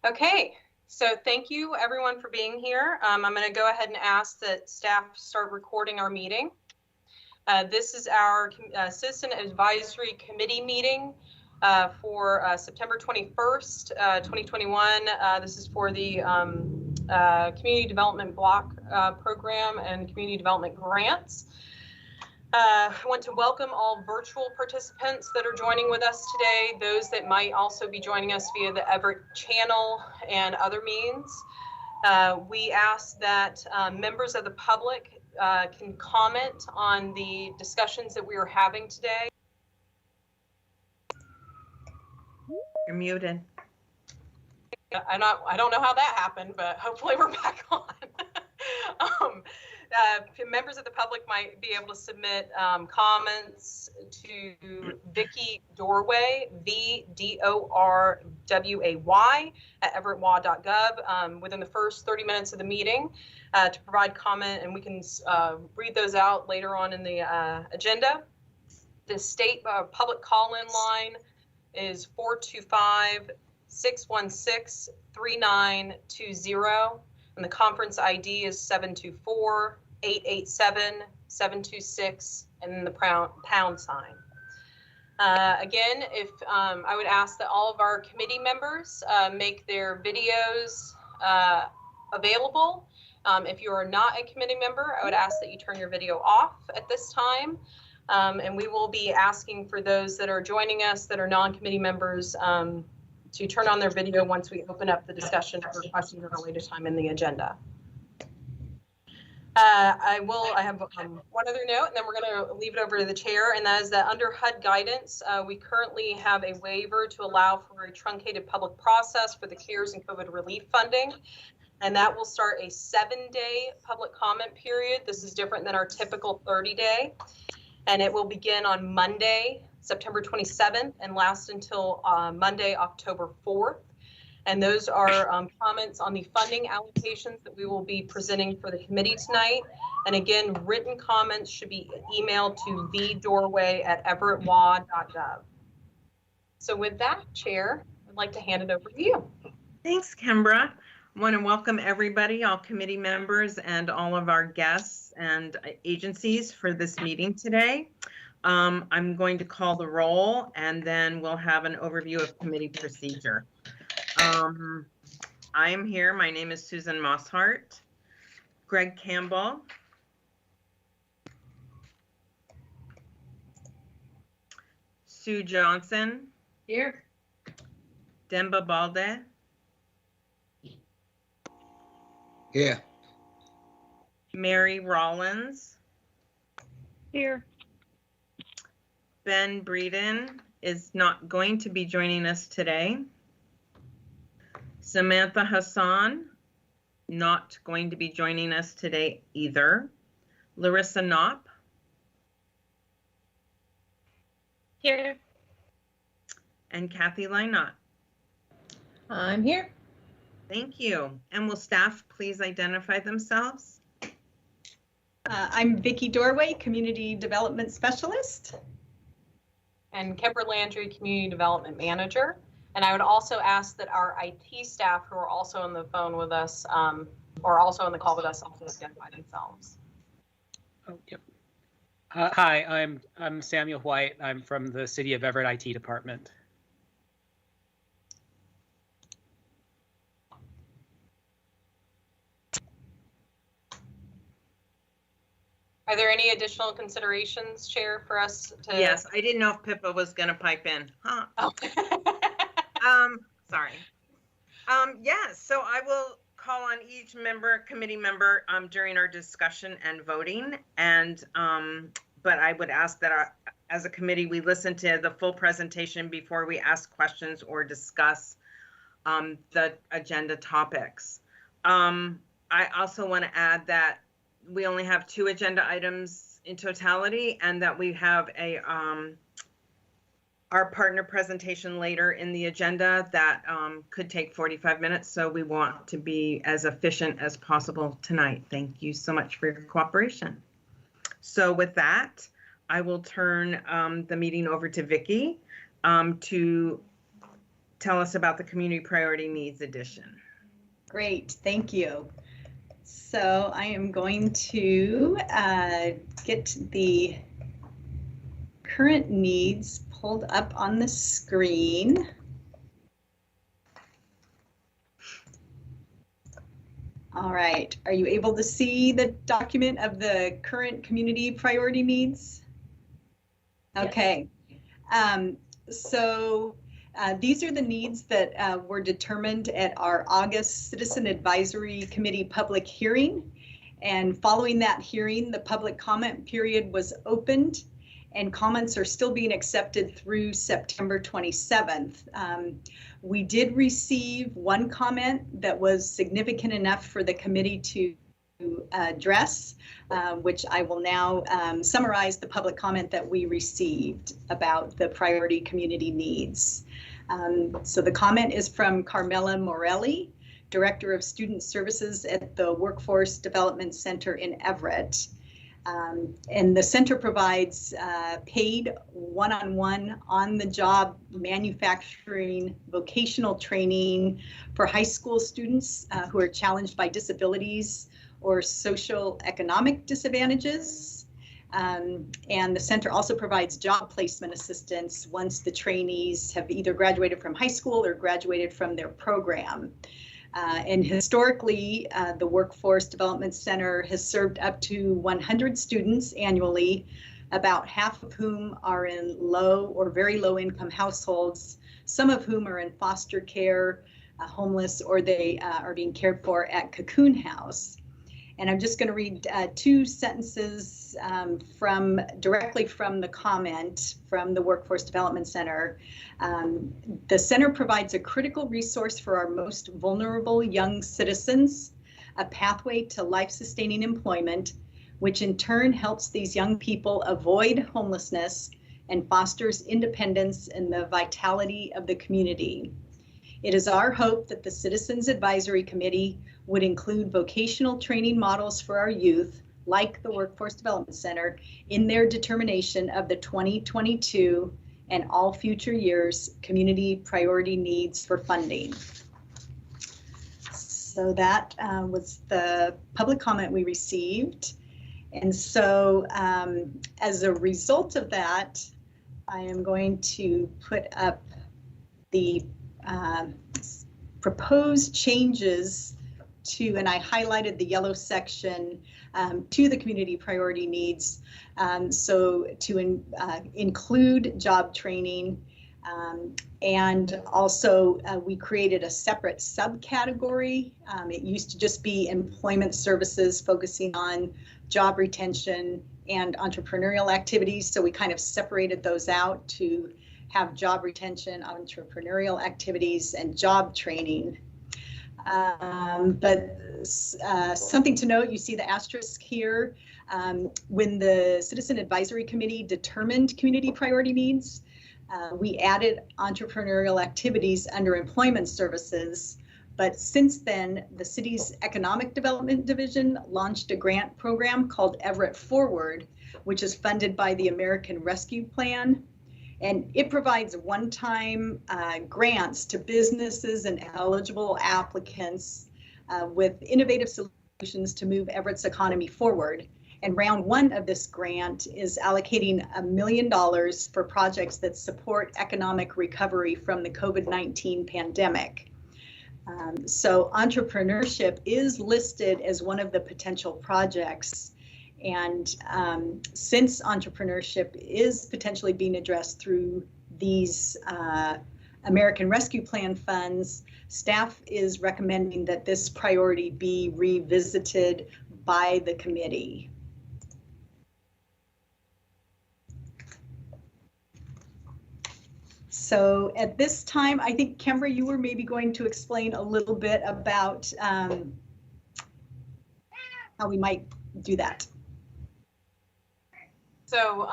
Okay, so thank you everyone for being here. I'm going to go ahead and ask that staff start recording our meeting. This is our Citizen Advisory Committee meeting for September 21st, 2021. This is for the Community Development Block Program and Community Development Grants. I want to welcome all virtual participants that are joining with us today, those that might also be joining us via the Everett channel and other means. We ask that members of the public can comment on the discussions that we are having today. You're muted. I don't know how that happened, but hopefully we're back on. Members of the public might be able to submit comments to Vicky Dorway, VDORWAY at everettwa.gov within the first 30 minutes of the meeting to provide comment, and we can read those out later on in the agenda. The state public call-in line is 425-616-3920, and the conference ID is 724-887-726, and then the pound sign. Again, if I would ask that all of our committee members make their videos available. If you are not a committee member, I would ask that you turn your video off at this time. And we will be asking for those that are joining us that are non-committee members to turn on their video once we open up the discussion for questions at a later time in the agenda. I have one other note, and then we're going to leave it over to the chair, and that is that under HUD guidance, we currently have a waiver to allow for a truncated public process for the CARES and COVID relief funding, and that will start a 7-day public comment period. This is different than our typical 30-day, and it will begin on Monday, September 27th, and last until Monday, October 4th. And those are comments on the funding allocations that we will be presenting for the committee tonight. And again, written comments should be emailed to vdoorway@everettwa.gov. So with that, Chair, I'd like to hand it over to you. Thanks, Kimbra. I want to welcome everybody, all committee members and all of our guests and agencies for this meeting today. I'm going to call the roll, and then we'll have an overview of committee procedure. I am here. My name is Susan Mosshart. Greg Campbell. Sue Johnson. Here. Demba Balde. Yeah. Mary Rollins. Here. Ben Breeden is not going to be joining us today. Samantha Hassan, not going to be joining us today either. Larissa Knopp. Here. And Kathy Lynott. I'm here. Thank you. And will staff please identify themselves? I'm Vicky Dorway, Community Development Specialist. And Kemper Landry, Community Development Manager. And I would also ask that our IT staff who are also on the phone with us or also on the call with us also identify themselves. Oh, yep. Hi, I'm Samuel White. I'm from the City of Everett IT Department. Are there any additional considerations, Chair, for us to? Yes, I didn't know if Pippa was going to pipe in. Huh? Oh. Sorry. Yes, so I will call on each committee member during our discussion and voting. And but I would ask that as a committee, we listen to the full presentation before we ask questions or discuss the agenda topics. I also want to add that we only have 2 agenda items in totality, and that we have our partner presentation later in the agenda that could take 45 minutes. So we want to be as efficient as possible tonight. Thank you so much for your cooperation. So with that, I will turn the meeting over to Vicky to tell us about the Community Priority Needs Edition. Great, thank you. So I am going to get the current needs pulled up on the screen. All right, are you able to see the document of the current community priority needs? Okay, so these are the needs that were determined at our August Citizen Advisory Committee public hearing. And following that hearing, the public comment period was opened and comments are still being accepted through September 27th. We did receive one comment that was significant enough for the committee to address, which I will now summarize the public comment that we received about the priority community needs. So the comment is from Carmela Morelli, Director of Student Services at the Workforce Development Center in Everett. And the center provides paid one-on-one on-the-job manufacturing vocational training for high school students who are challenged by disabilities or social economic disadvantages. And the center also provides job placement assistance once the trainees have either graduated from high school or graduated from their program. And historically, the Workforce Development Center has served up to 100 students annually, about half of whom are in low or very low income households, some of whom are in foster care, homeless, or they are being cared for at Cocoon House. And I'm just going to read two sentences directly from the comment from the Workforce Development Center. The center provides a critical resource for our most vulnerable young citizens, a pathway to life-sustaining employment, which in turn helps these young people avoid homelessness and fosters independence and the vitality of the community. It is our hope that the Citizens Advisory Committee would include vocational training models for our youth, like the Workforce Development Center, in their determination of the 2022 and all future years community priority needs for funding. So that was the public comment we received. And so as a result of that, I am going to put up the proposed changes to, and I highlighted the yellow section to the community priority needs. So to include job training, and also we created a separate subcategory. It used to just be employment services focusing on job retention and entrepreneurial activities. So we kind of separated those out to have job retention, entrepreneurial activities, and job training. But something to note, you see the asterisk here. When the Citizen Advisory Committee determined community priority needs, we added entrepreneurial activities under employment services. But since then, the city's Economic Development Division launched a grant program called Everett Forward, which is funded by the American Rescue Plan. And it provides one-time grants to businesses and eligible applicants with innovative solutions to move Everett's economy forward. And round one of this grant is allocating $1 million for projects that support economic recovery from the COVID-19 pandemic. So entrepreneurship is listed as one of the potential projects. And since entrepreneurship is potentially being addressed through these American Rescue Plan funds, staff is recommending that this priority be revisited by the committee. So at this time, I think, Kembra, you were maybe going to explain a little bit about how we might do that. So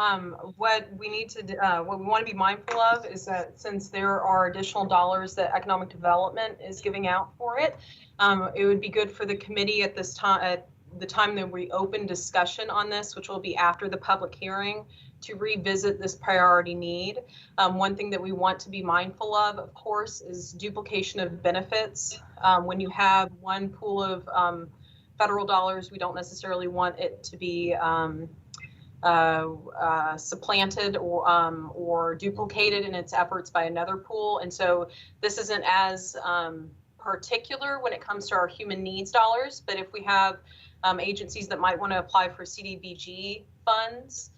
what we need to, what we want to be mindful of is that since there are additional dollars that economic development is giving out for it, it would be good for the committee at this time, the time that we open discussion on this, which will be after the public hearing, to revisit this priority need. One thing that we want to be mindful of course, is duplication of benefits. When you have one pool of federal dollars, we don't necessarily want it to be supplanted or duplicated in its efforts by another pool. And so this isn't as particular when it comes to our human needs dollars, but if we have agencies that might want to apply for CDBG funds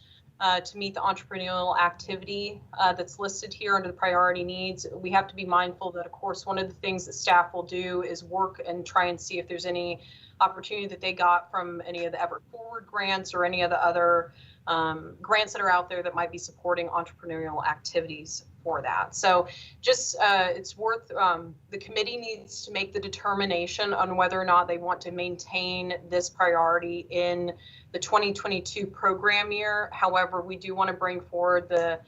to meet the entrepreneurial activity that's listed here under the priority needs, we have to be mindful that, of course, one of the things that staff will do is work and try and see if there's any opportunity that they got from any of the Everett Forward grants or any of the other grants that are out there that might be supporting entrepreneurial activities for that. So just it's worth, the committee needs to make the determination on whether or not they want to maintain this priority in the 2022 program year. However, we do want to bring forward the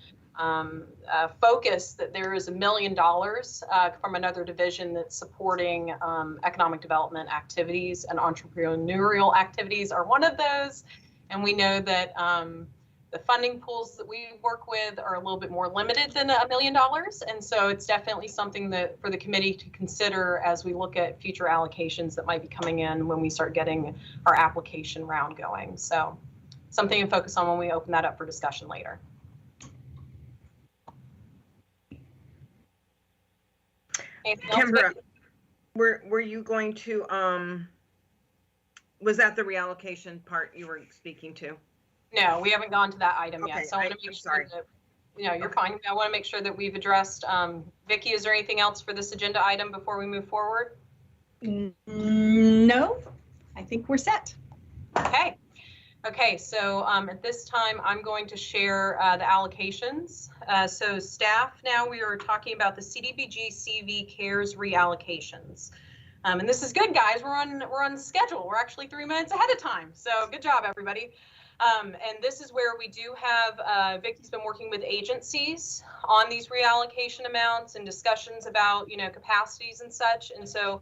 focus that there is $1 million from another division that's supporting economic development activities, and entrepreneurial activities are one of those. And we know that the funding pools that we work with are a little bit more limited than $1 million. And so it's definitely something that for the committee to consider as we look at future allocations that might be coming in when we start getting our application round going. So something to focus on when we open that up for discussion later. Kimbra, were you going to, was that the reallocation part you were speaking to? No, we haven't gone to that item Okay, yet. So I want to make sorry. sure that, you're fine. I want to make sure that we've addressed, Vicki, is there anything else for this agenda item before we move forward? No, I think we're set. Okay. Okay, so at this time, I'm going to share the allocations. So staff, now we are talking about the CDBG CV CARES reallocations. And this is good, guys. We're on schedule. We're actually 3 minutes ahead of time. So good job, everybody. And this is where we do have, Vicki's been working with agencies on these reallocation amounts and discussions about, capacities and such. And so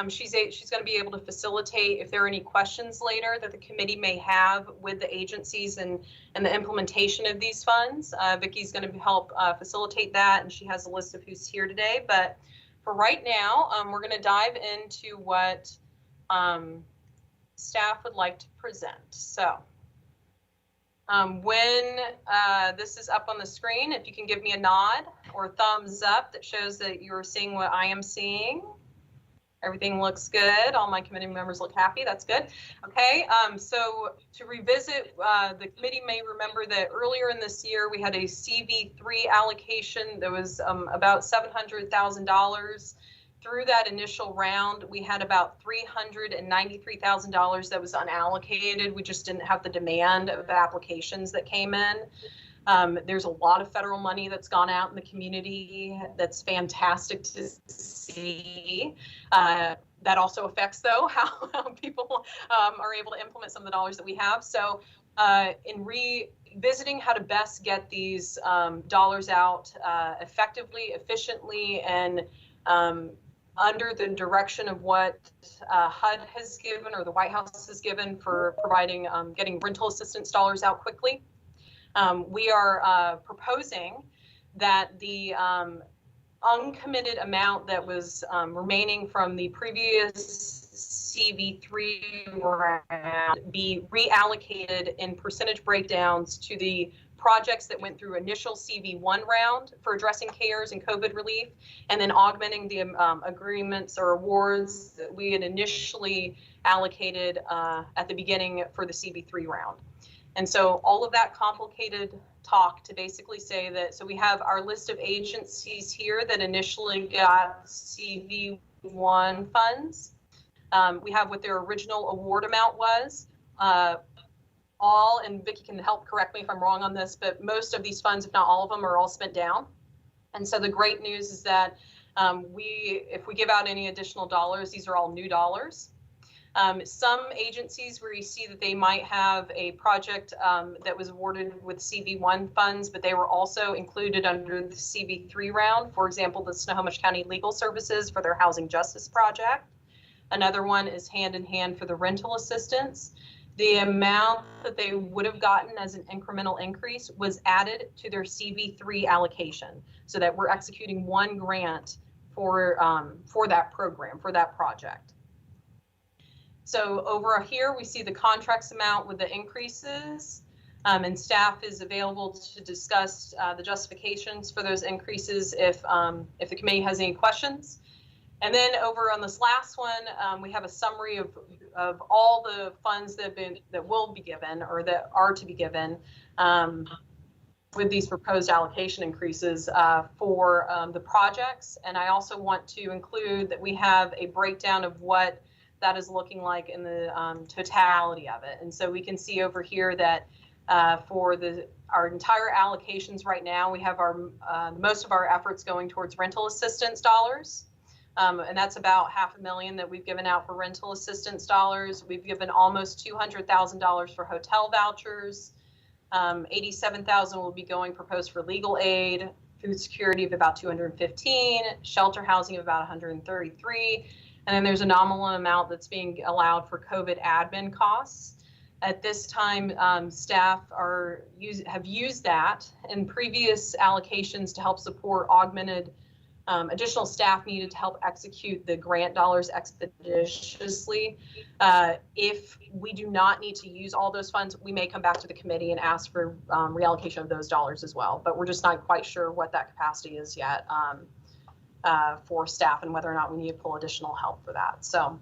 she's going to be able to facilitate if there are any questions later that the committee may have with the agencies and the implementation of these funds. Vicki's going to help facilitate that, and she has a list of who's here today. But for right now, we're going to dive into what staff would like to present. So when this is up on the screen, if you can give me a nod or thumbs up that shows that you're seeing what I am seeing. Everything looks good. All my committee members look happy. That's good. Okay, so to revisit, the committee may remember that earlier in this year, we had a Cv3 allocation that was about $700,000. Through that initial round, we had about $393,000 that was unallocated. We just didn't have the demand of the applications that came in. There's a lot of federal money that's gone out in the community. That's fantastic to see. That also affects, though, how people are able to implement some of the dollars that we have. So in revisiting how to best get these dollars out effectively, efficiently, and under the direction of what HUD has given or the White House has given for providing getting rental assistance dollars out quickly. We are proposing that the uncommitted amount that was remaining from the previous Cv3 round be reallocated in percentage breakdowns to the projects that went through initial Cv1 round for addressing CARES and COVID relief, and then augmenting the agreements or awards that we had initially allocated at the beginning for the Cv3 round. And so all of that complicated talk to basically say that, so we have our list of agencies here that initially got Cv1 funds. We have what their original award amount was. And Vicki can help correct me if I'm wrong on this, but most of these funds, if not all of them, are all spent down. And so the great news is that if we give out any additional dollars, these are all new dollars. Some agencies where you see that they might have a project that was awarded with Cv1 funds, but they were also included under the Cv3 round. For example, the Snohomish County Legal Services for their Housing Justice Project. Another one is hand in hand for the rental assistance. The amount that they would have gotten as an incremental increase was added to their Cv3 allocation, so that we're executing one grant for that program, for that project. So over here, we see the contracts amount with the increases, and staff is available to discuss the justifications for those increases if the committee has any questions. And then over on this last one, we have a summary of all the funds that will be given or that are to be given with these proposed allocation increases for the projects. And I also want to include that we have a breakdown of what that is looking like in the totality of it. And so we can see over here that for our entire allocations right now, we have most of our efforts going towards rental assistance dollars. And that's about $500,000 that we've given out for rental assistance dollars. We've given almost $200,000 for hotel vouchers. $87,000 will be proposed for legal aid, food security of about $215, shelter housing of about $133, and then there's a nominal amount that's being allowed for COVID admin costs. At this time, staff have used that in previous allocations to help support augmented additional staff needed to help execute the grant dollars expeditiously. If we do not need to use all those funds, we may come back to the committee and ask for reallocation of those dollars as well. But we're just not quite sure what that capacity is yet for staff and whether or not we need to pull additional help for that. So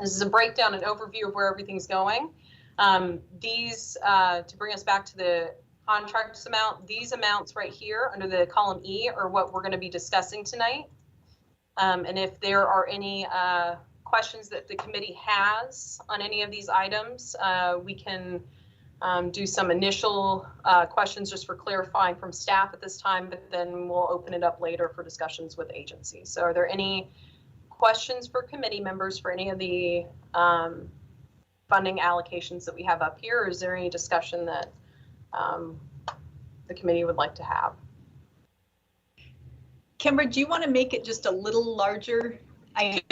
this is a breakdown and overview of where everything's going. To bring us back to the contracts amount, these amounts right here under the column E are what we're going to be discussing tonight. And if there are any questions that the committee has on any of these items, we can do some initial questions just for clarifying from staff at this time, but then we'll open it up later for discussions with agencies. So are there any questions for committee members for any of the funding allocations that we have up here? Or is there any discussion that the committee would like to have? Kimber, do you want to make it just a little larger? I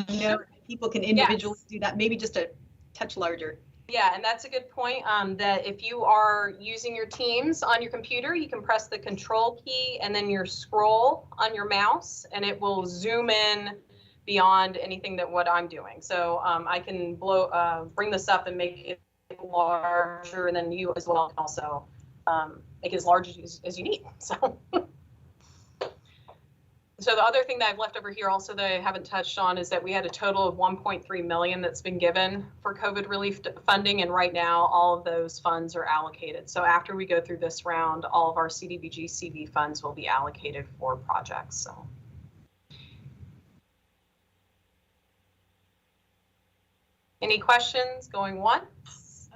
know people can individually do that, maybe just a touch larger. Yeah, and that's a good point, that if you are using your Teams on your computer, you can press the control key and then your scroll on your mouse, and it will zoom in beyond anything that what I'm doing. So I can bring this up and make it larger, and then you as well can also make it as large as you need. So the other thing that I've left over here also that I haven't touched on is that we had a total of $1.3 million that's been given for COVID relief funding, and right now all of those funds are allocated. So after we go through this round, all of our CDBG CV funds will be allocated for projects. So. Any questions going once?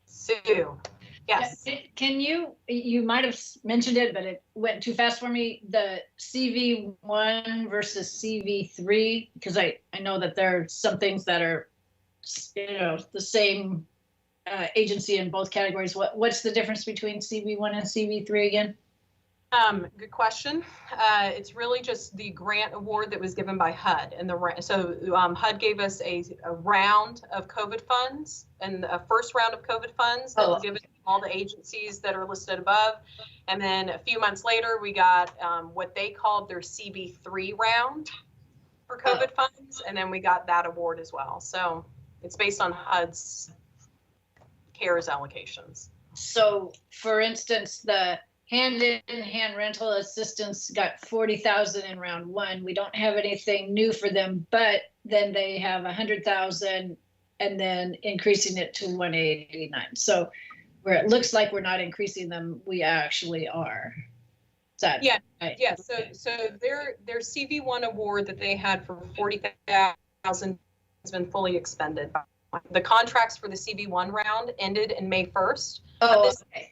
Sue. Yes. Can you might have mentioned it, but it went too fast for me, the Cv1 versus Cv3, because I know that there are some things that are, the same agency in both categories. What's the difference between Cv1 and Cv3 again? Good question. It's really just the grant award that was given by HUD, and HUD gave us a round of COVID funds, and a first round of COVID funds that was given to all the agencies that are listed above, and then a few months later we got what they called their Cb3 round for COVID funds, and then we got that award as well. So it's based on HUD's CARES allocations. So, for instance, the hand-in-hand rental assistance got 40,000 in round one. We don't have anything new for them, but then they have 100,000 and then increasing it to 189. So where it looks like we're not increasing them, we actually are. Is that right? Yeah. So their Cv1 award that they had for 40,000 has been fully expended. The contracts for the Cv1 round ended in May 1st. Okay.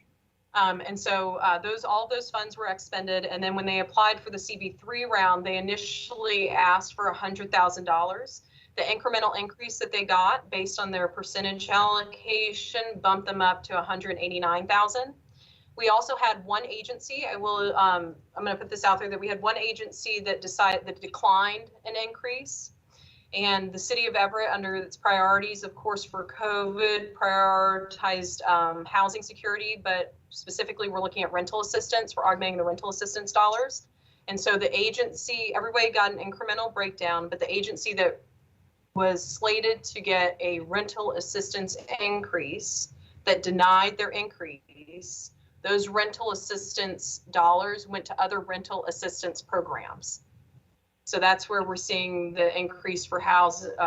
And so all those funds were expended, and then when they applied for the Cv3 round, they initially asked for $100,000. The incremental increase that they got based on their percentage allocation bumped them up to $189,000. We also had one agency. I'm going to put this out there, that we had one agency that declined an increase. And the city of Everett, under its priorities, of course, for COVID, prioritized housing security, but specifically we're looking at rental assistance. We're augmenting the rental assistance dollars. And so the agency, everybody got an incremental breakdown, but the agency that was slated to get a rental assistance increase that denied their increase, those rental assistance dollars went to other rental assistance programs. So that's where we're seeing the increase for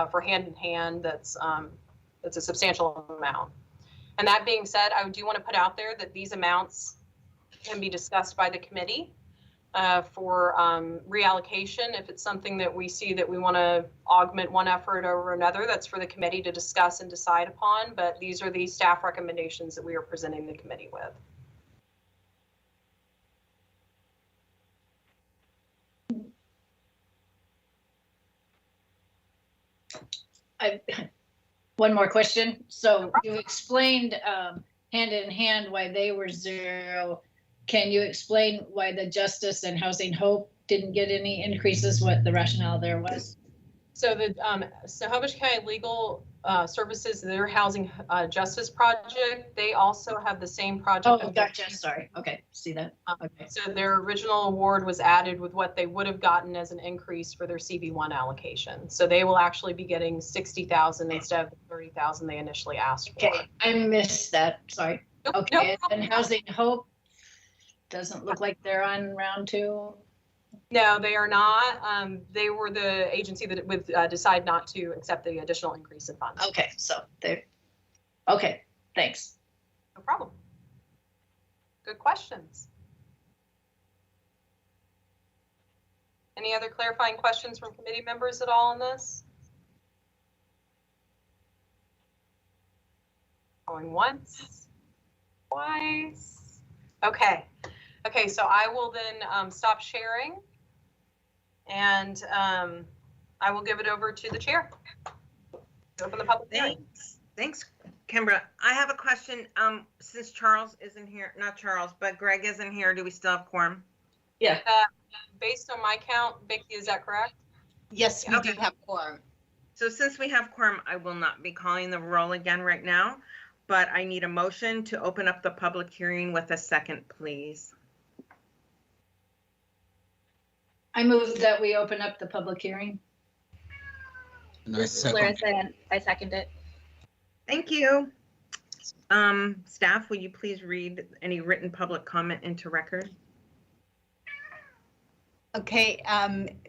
for hand in hand. That's a substantial amount. And that being said, I do want to put out there that these amounts can be discussed by the committee for reallocation. If it's something that we see that we want to augment one effort over another, that's for the committee to discuss and decide upon. But these are the staff recommendations that we are presenting the committee with. One more question. So you explained hand in hand why they were 0. Can you explain why the Justice and Housing Hope didn't get any increases, what the rationale there was? So the Snohomish County Legal Services, their housing justice project, they also have the same project. Oh, gotcha. Sorry. Okay. See that. Okay. So their original award was added with what they would have gotten as an increase for their Cb1 allocation. So they will actually be getting 60,000 instead of the 30,000 they initially asked for. Okay. I missed that. Sorry. Nope, Okay. no And Housing Hope doesn't look like they're on round 2. No, they are not. They were the agency that would decide not to accept the additional increase in funds. Okay. So they're okay. Thanks. No problem. Good questions. Any other clarifying questions from committee members at all on this? Going once, twice. Okay. Okay, so I will then stop sharing, and I will give it over to the chair. Open the public hearing. Thanks, Kimbra. I have a question. Since Charles isn't here, not Charles, but Greg isn't here, do we still have quorum? Yeah. Based on my count, Vicky, is that correct? Yes, we Okay. do have quorum. So since we have quorum, I will not be calling the roll again right now, but I need a motion to open up the public hearing with a second, please. I move that we open up the public hearing. And I second. I second it. Thank you. Staff, will you please read any written public comment into record? Okay,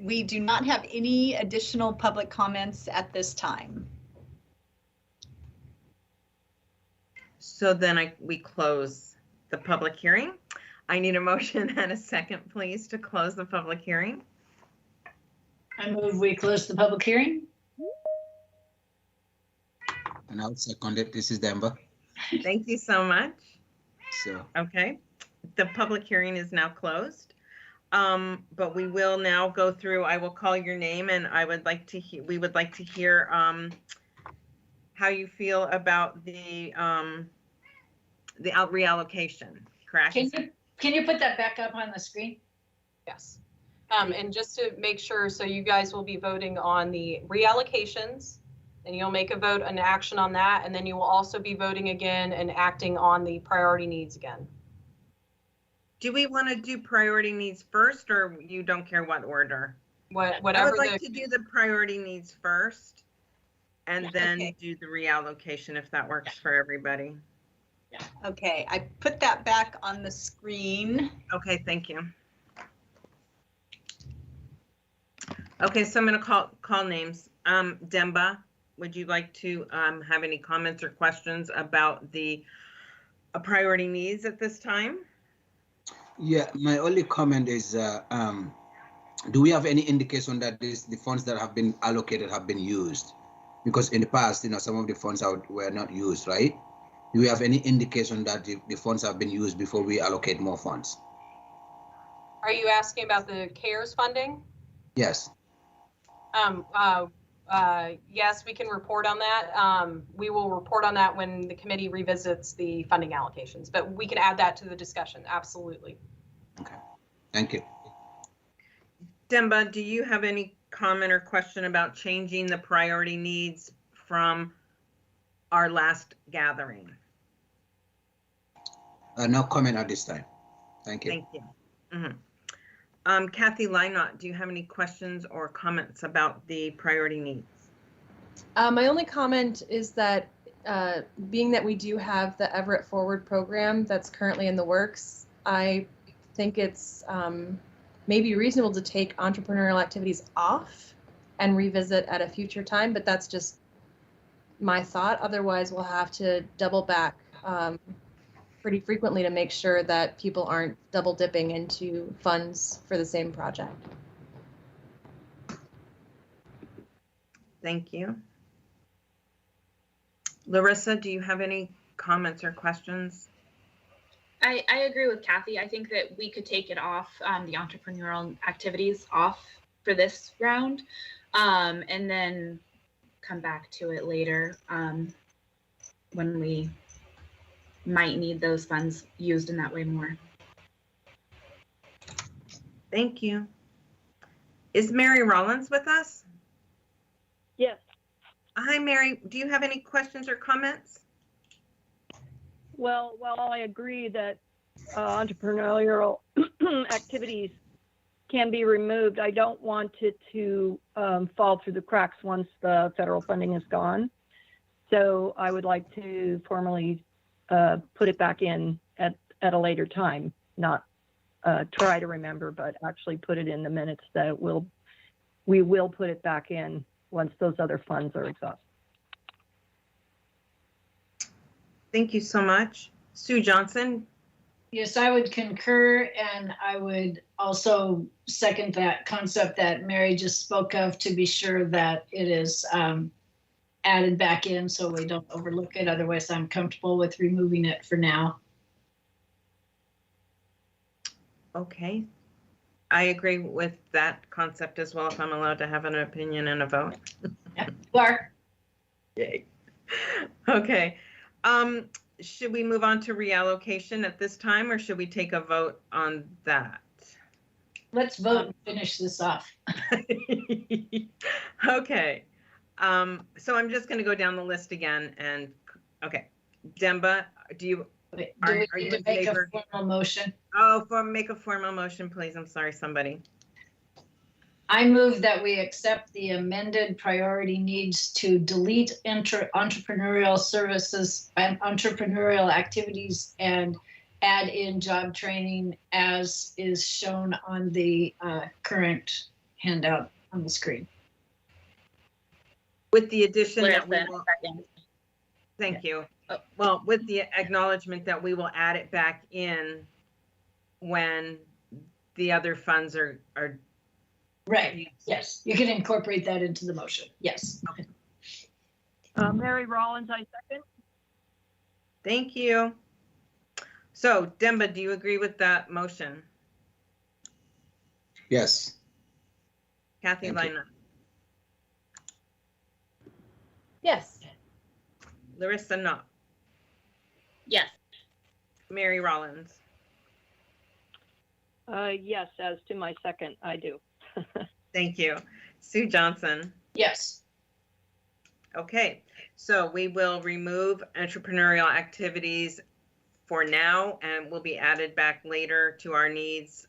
we do not have any additional public comments at this time. So then we close the public hearing. I need a motion and a second, please, to close the public hearing. I move we close the public hearing. And I'll second it. This is Denver. Thank you so much. So, Okay, the public hearing is now closed. But we will now go through, I will call your name, and I would like to we would like to hear how you feel about the reallocation, correct? Can you put that back up on the screen? Yes. And just to make sure, so you guys will be voting on the reallocations, and you'll make a vote, an action on that, and then you will also be voting again and acting on the priority needs again. Do we want to do priority needs first, or you don't care what order? I Whatever would like to do the priority needs first, and then Okay. do the reallocation if that works for everybody. Okay, I put that back on the screen. Okay, thank you. Okay, so I'm going to call names. Demba, would you like to have any comments or questions about the priority needs at this time? yeah, my only comment is, do we have any indication that the funds that have been allocated have been used? Because in the past, some of the funds were not used, right? Do we have any indication that the funds have been used before we allocate more funds? Are you asking about the CARES funding? Yes. Yes, we can report on that. We will report on that when the committee revisits the funding allocations, but we can add that to the discussion. Absolutely. Okay. Thank you. Demba, do you have any comment or question about changing the priority needs from our last gathering? No comment at this time. Thank you. Thank you. Kathy Lynott, do you have any questions or comments about the priority needs? My only comment is that being that we do have the Everett Forward program that's currently in the works, I think it's maybe reasonable to take entrepreneurial activities off and revisit at a future time, but that's just my thought. Otherwise, we'll have to double back pretty frequently to make sure that people aren't double dipping into funds for the same project. Thank you. Larissa, do you have any comments or questions? I agree with Kathy. I think that we could take it off, the entrepreneurial activities off for this round, and then come back to it later when we might need those funds used in that way more. Thank you. Is Mary Rollins with us? Yes. Hi, Mary. Do you have any questions or comments? Well, while I agree that entrepreneurial activities can be removed, I don't want it to fall through the cracks once the federal funding is gone. So I would like to formally put it back in at a later time, not try to remember, but actually put it in the minutes that we will put it back in once those other funds are exhausted. Thank you so much. Sue Johnson. Yes, I would concur, and I would also second that concept that Mary just spoke of, to be sure that it is added back in so we don't overlook it. Otherwise, I'm comfortable with removing it for now. Okay. I agree with that concept as well, if I'm allowed to have an opinion and a vote. Yeah, you are. Yay. Okay. Should we move on to reallocation at this time, or should we take a vote on that? Let's vote and finish this off. Okay. So I'm just going to go down the list again, and okay. Demba, do you? Wait, Are do we you need to in make a favor? formal motion? Oh, make a formal motion, please. I'm sorry, somebody. I move that we accept the amended priority needs to delete entrepreneurial services and entrepreneurial activities and add in job training as is shown on the current handout on the screen. With the addition that we Larissa, will, second. thank you. Well, with the acknowledgement that we will add it back in when the other funds are Right, yes, you can incorporate that into the motion, yes. okay. Mary Rollins, I second. Thank you. So, Demba, do you agree with that motion? Yes. Kathy Thank you. Lynott, Yes. Larissa Knopf, Yes. Mary Rollins. Yes, as to my second, I do. Thank you. Sue Johnson. Yes, Okay, so we will remove entrepreneurial activities for now, and will be added back later to our needs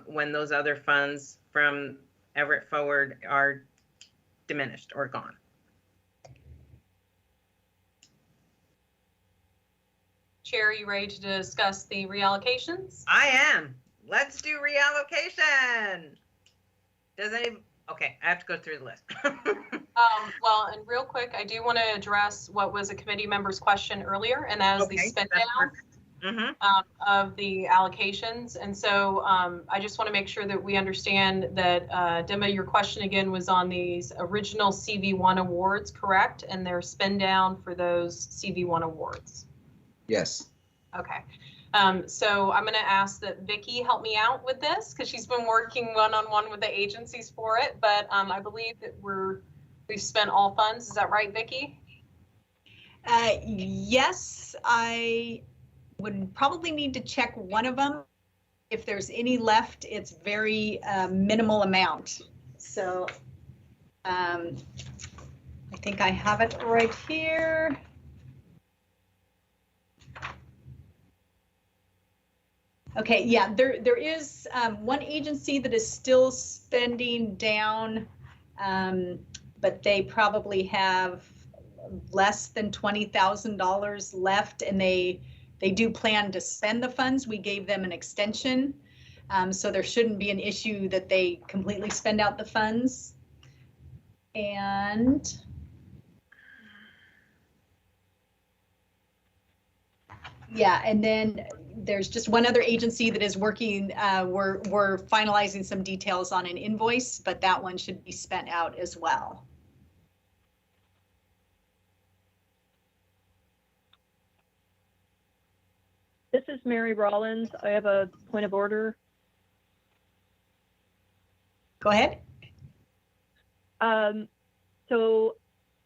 when those other funds from Everett Forward are diminished or gone. Chair, are you ready to discuss the reallocations? I am. Let's do reallocation. Does any, okay, I have to go through the list. Well, and real quick, I do want to address what was a committee member's question earlier, and that is the Okay, spend that's down perfect. of the allocations. And so I just want to make sure that we understand that, Demba, your question again was on these original Cv1 awards, correct? And their spend down for those Cv1 awards. Yes. Okay. So I'm going to ask that Vicki help me out with this because she's been working one-on-one with the agencies for it. But I believe that we've spent all funds. Is that right, Vicki? Yes, I would probably need to check one of them. If there's any left, it's very minimal amount. So I think I have it right here. Okay, yeah, there is one agency that is still spending down, but they probably have less than $20,000 left, and they do plan to spend the funds. We gave them an extension, so there shouldn't be an issue that they completely spend out the funds. And yeah, and then there's just one other agency that is working, we're finalizing some details on an invoice, but that one should be spent out as well. This is Mary Rollins. I have a point of order. Go ahead. So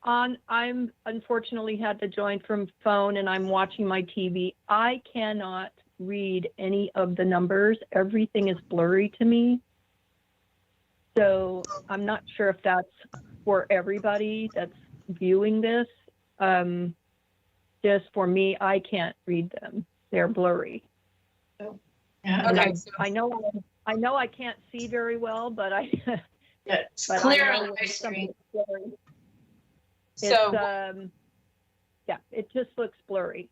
I'm unfortunately had to join from phone and I'm watching my TV. I cannot read any of the numbers. Everything is blurry to me. So I'm not sure if that's for everybody that's viewing this. Just for me, I can't read them. They're blurry. Yeah. And Okay, I know I can't see very well, but It's but clear I on know my screen. something's blurry. So, Yeah, it just looks blurry.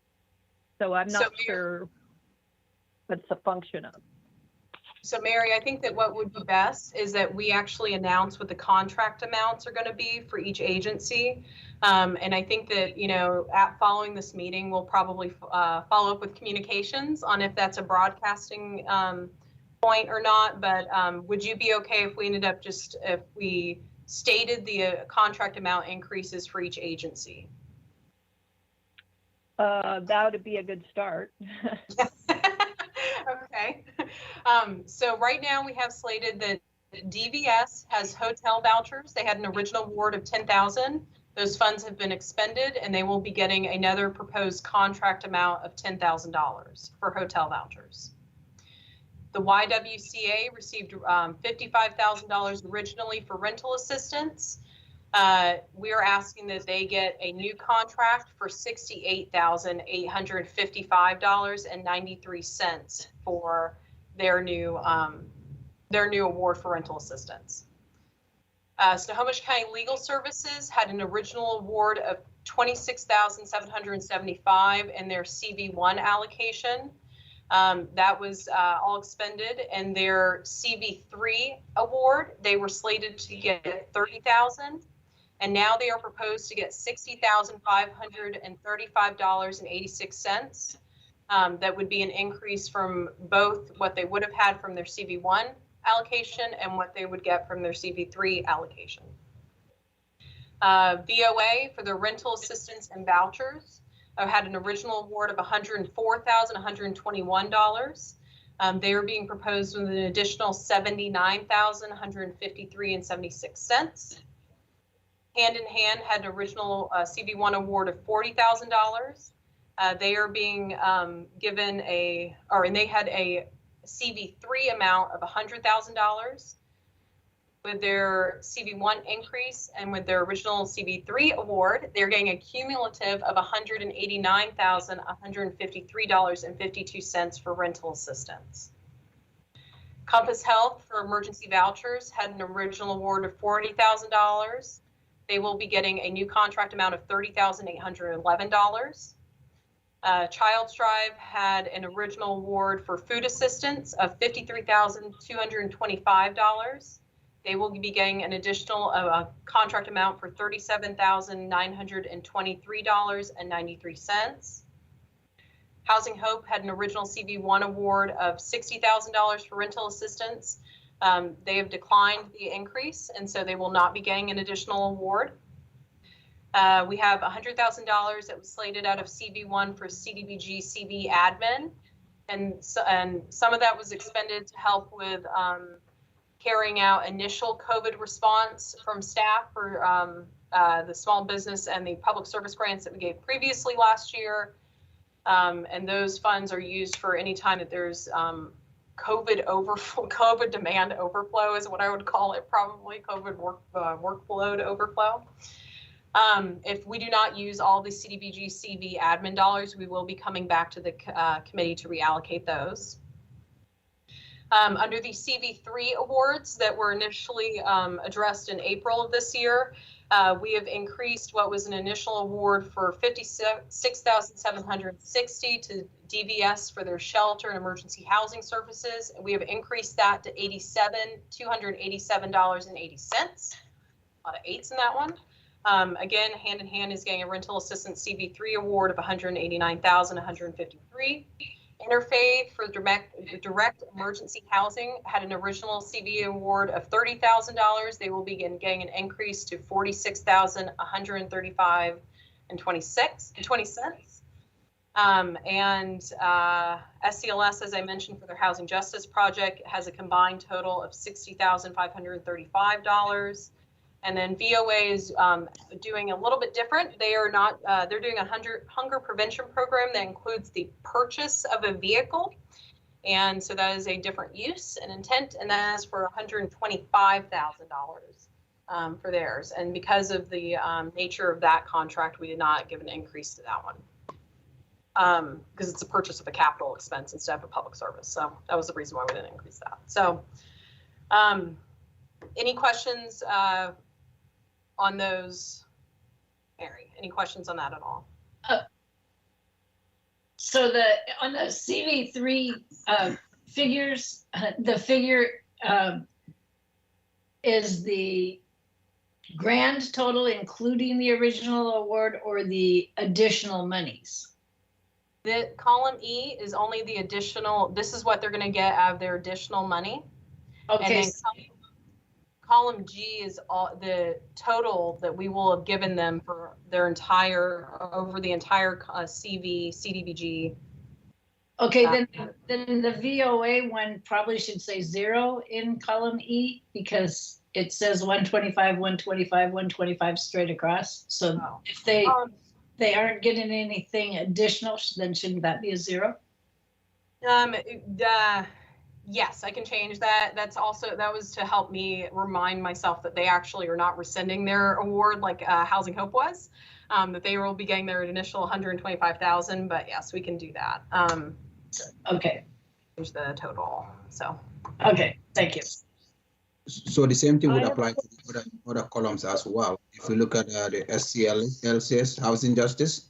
So I'm not So sure what it's a function of. so Mary, I think that what would be best is that we actually announce what the contract amounts are going to be for each agency. And I think that, you know, following this meeting, we'll probably follow up with communications on if that's a broadcasting point or not. But would you be okay if we ended up just, if we stated the contract amount increases for each agency? That would be a good start. Okay. So right now we have slated that DVS has hotel vouchers. They had an original award of $10,000. Those funds have been expended and they will be getting another proposed contract amount of $10,000 for hotel vouchers. The YWCA received $55,000 originally for rental assistance. We are asking that they get a new contract for $68,855.93 for their new award for rental assistance. Snohomish County Legal Services had an original award of $26,775 in their Cv1 allocation. That was all expended, and their Cv3 award, they were slated to get $30,000. And now they are proposed to get $60,535.86. That would be an increase from both what they would have had from their Cv1 allocation and what they would get from their Cv3 allocation. VOA for their rental assistance and vouchers had an original award of $104,121. They are being proposed with an additional $79,153.76. Hand in Hand had an original Cv1 award of $40,000. They are being given and they had a Cv3 amount of $100,000. With their Cv1 increase and with their original Cv3 award, they're getting a cumulative of $189,153.52 for rental assistance. Compass Health for emergency vouchers had an original award of $40,000. They will be getting a new contract amount of $30,811. Child Strive had an original award for food assistance of $53,225. They will be getting an additional contract amount for $37,923.93. Housing Hope had an original Cv1 award of $60,000 for rental assistance. They have declined the increase, and so they will not be getting an additional award. We have $100,000 that was slated out of Cv1 for CDBG CV admin, and some of that was expended to help with carrying out initial COVID response from staff for the small business and the public service grants that we gave previously last year. And those funds are used for any time that there's COVID demand overflow is what I would call it, probably COVID workload overflow. If we do not use all the CDBG CV admin dollars, we will be coming back to the committee to reallocate those. Under the Cv3 awards that were initially addressed in April of this year, we have increased what was an initial award for $56,760 to DVS for their shelter and emergency housing services. And we have increased that to $287.80. A lot of eights in that one. Again, hand in hand is getting a rental assistance Cv3 award of $189,153. Interfaith for direct emergency housing had an original CV award of $30,000. They will begin getting an increase to $46,135.20. And SCLS, as I mentioned, for their housing justice project has a combined total of $60,535. And then VOA is doing a little bit different. They are not, they're doing a hunger prevention program that includes the purchase of a vehicle. And so that is a different use and intent, and that is for $125,000 for theirs. And because of the nature of that contract, we did not give an increase to that one. Because it's a purchase of a capital expense instead of a public service. So that was the reason why we didn't increase that. So any questions on those, Mary? Any questions on that at all? So on the CV3 figures, the figure is the grand total including the original award or the additional monies? The column E is only the additional, this is what they're going to get out of their additional money. Okay. And then column G is all the total that we will have given them for their entire, over the entire CDBG. Okay, then the VOA one probably should say 0 in column E because it says 125, 125, 125 straight across. So if they aren't getting anything additional, then shouldn't that be a 0? Yes, I can change that. That was to help me remind myself that they actually are not rescinding their award like Housing Hope was, that they will be getting their initial $125,000, but yes, we can do that. Okay. Change the total, so. Okay, thank you. So the same thing would apply to the other columns as well. If we look at the SCLS, Housing Justice.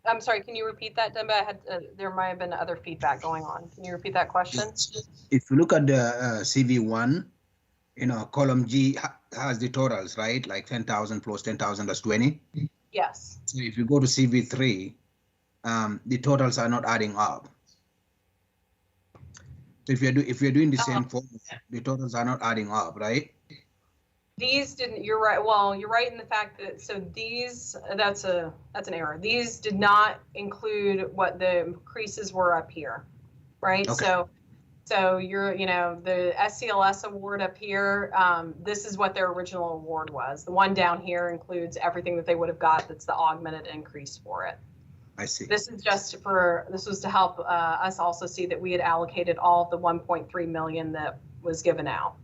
I'm sorry, can you repeat that, Demba? I had, there might have been other feedback going on. Can you repeat that question? If you look at the CV1, column G has the totals, right? Like 10,000 plus 10,000 plus 20. Yes. So if you go to CV3, the totals are not adding up. So if you're doing the same form, the totals are not adding up, right? These didn't, you're right. Well, you're right in the fact that, so these, that's an error. These did not include what the increases were up here, right? Okay. So you're, the SCLS award up here, this is what their original award was. The one down here includes everything that they would have got. That's the augmented increase for it. I see. This is just for, this was to help us also see that we had allocated all of the 1.3 million that was given out.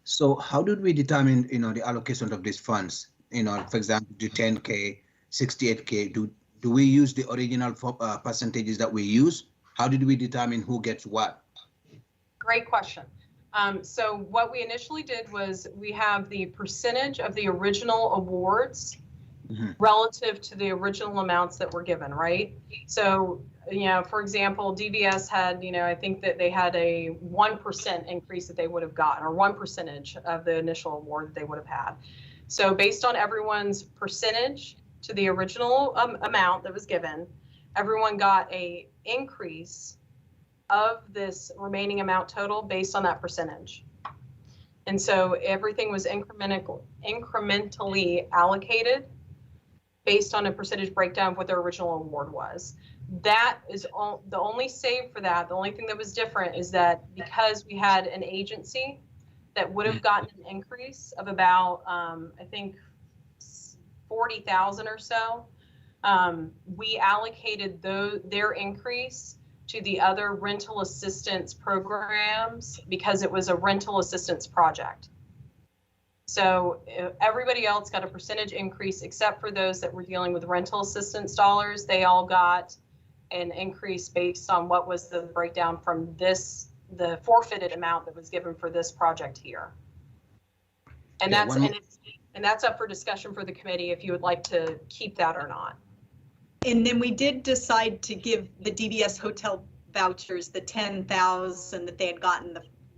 So how did we determine, the allocation of these funds? For example, the 10K, 68K, do we use the original percentages that we use? How did we determine who gets what? Great question. So what we initially did was we have the percentage of the original awards relative to the original amounts that were given, right? So, for example, DVS had, I think that they had a 1% increase that they would have gotten, or 1% of the initial award that they would have had. So based on everyone's percentage to the original amount that was given, everyone got a increase of this remaining amount total based on that percentage. And so everything was incrementally allocated based on a percentage breakdown of what their original award was. That is the only save for that. The only thing that was different is that because we had an agency that would have gotten an increase of about, I think, 40,000 or so, we allocated their increase to the other rental assistance programs because it was a rental assistance project. So everybody else got a percentage increase except for those that were dealing with rental assistance dollars. They all got an increase based on what was the breakdown from this, the forfeited amount that was given for this project here. And Yeah, that's up for discussion for the committee if you would like to keep that or not. And then we did decide to give the DVS hotel vouchers the 10,000 that they had gotten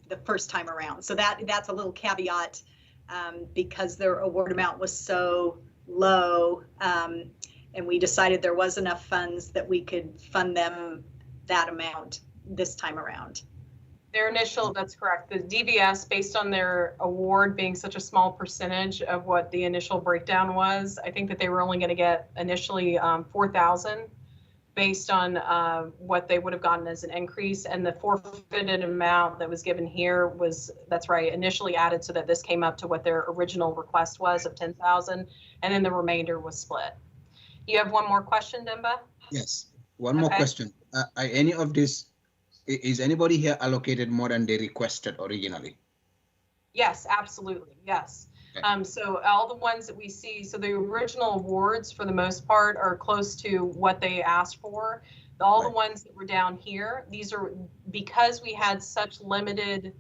the first time around. So that's a little caveat because their award amount was so low, and we decided there was enough funds that we could fund them that amount this time around. Their initial, that's correct. The DVS, based on their award being such a small percentage of what the initial breakdown was, I think that they were only going to get initially 4,000 based on what they would have gotten as an increase. And the forfeited amount that was given here was, that's right, initially added so that this came up to what their original request was of 10,000. And then the remainder was split. You have one more question, Dimba? Yes, one more question. Are any of this, is anybody here allocated more than they requested originally? Yes, absolutely. Yes. Okay. So all the ones that we see, so the original awards for the most part are close to what they asked for. All the ones that were down here, these are because we had such limited,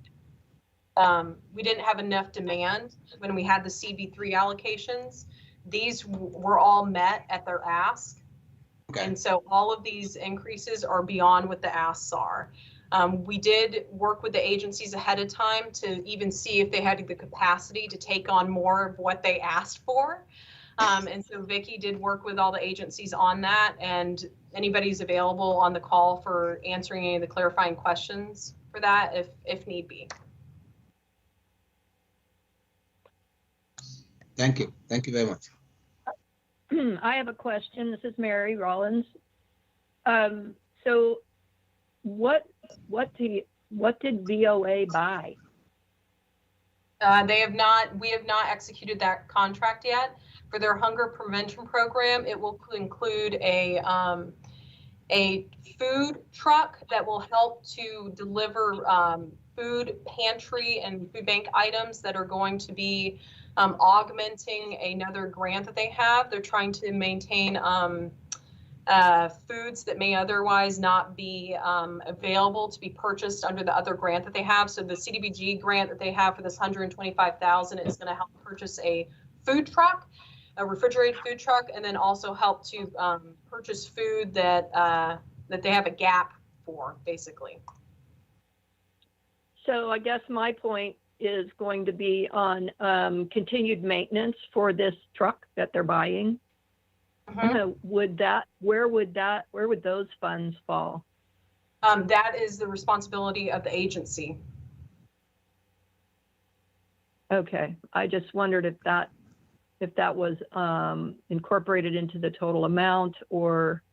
we didn't have enough demand when we had the Cv3 allocations. These were all met at their ask. Okay. And so all of these increases are beyond what the asks are. We did work with the agencies ahead of time to even see if they had the capacity to take on more of what they asked for. And so Vicki did work with all the agencies on that, and anybody's available on the call for answering any of the clarifying questions for that if need be. Thank you. Thank you very much. I have a question. This is Mary Rollins. So what did VOA buy? We have not executed that contract yet. For their hunger prevention program, it will include a food truck that will help to deliver food pantry and food bank items that are going to be augmenting another grant that they have. They're trying to maintain foods that may otherwise not be available to be purchased under the other grant that they have. So the CDBG grant that they have for this $125,000 is going to help purchase a food truck, a refrigerated food truck, and then also help to purchase food that that they have a gap for, basically. So I guess my point is going to be on continued maintenance for this truck that they're buying. Where would those funds fall? That is the responsibility of the agency. Okay, I just wondered if that was incorporated into the total amount, or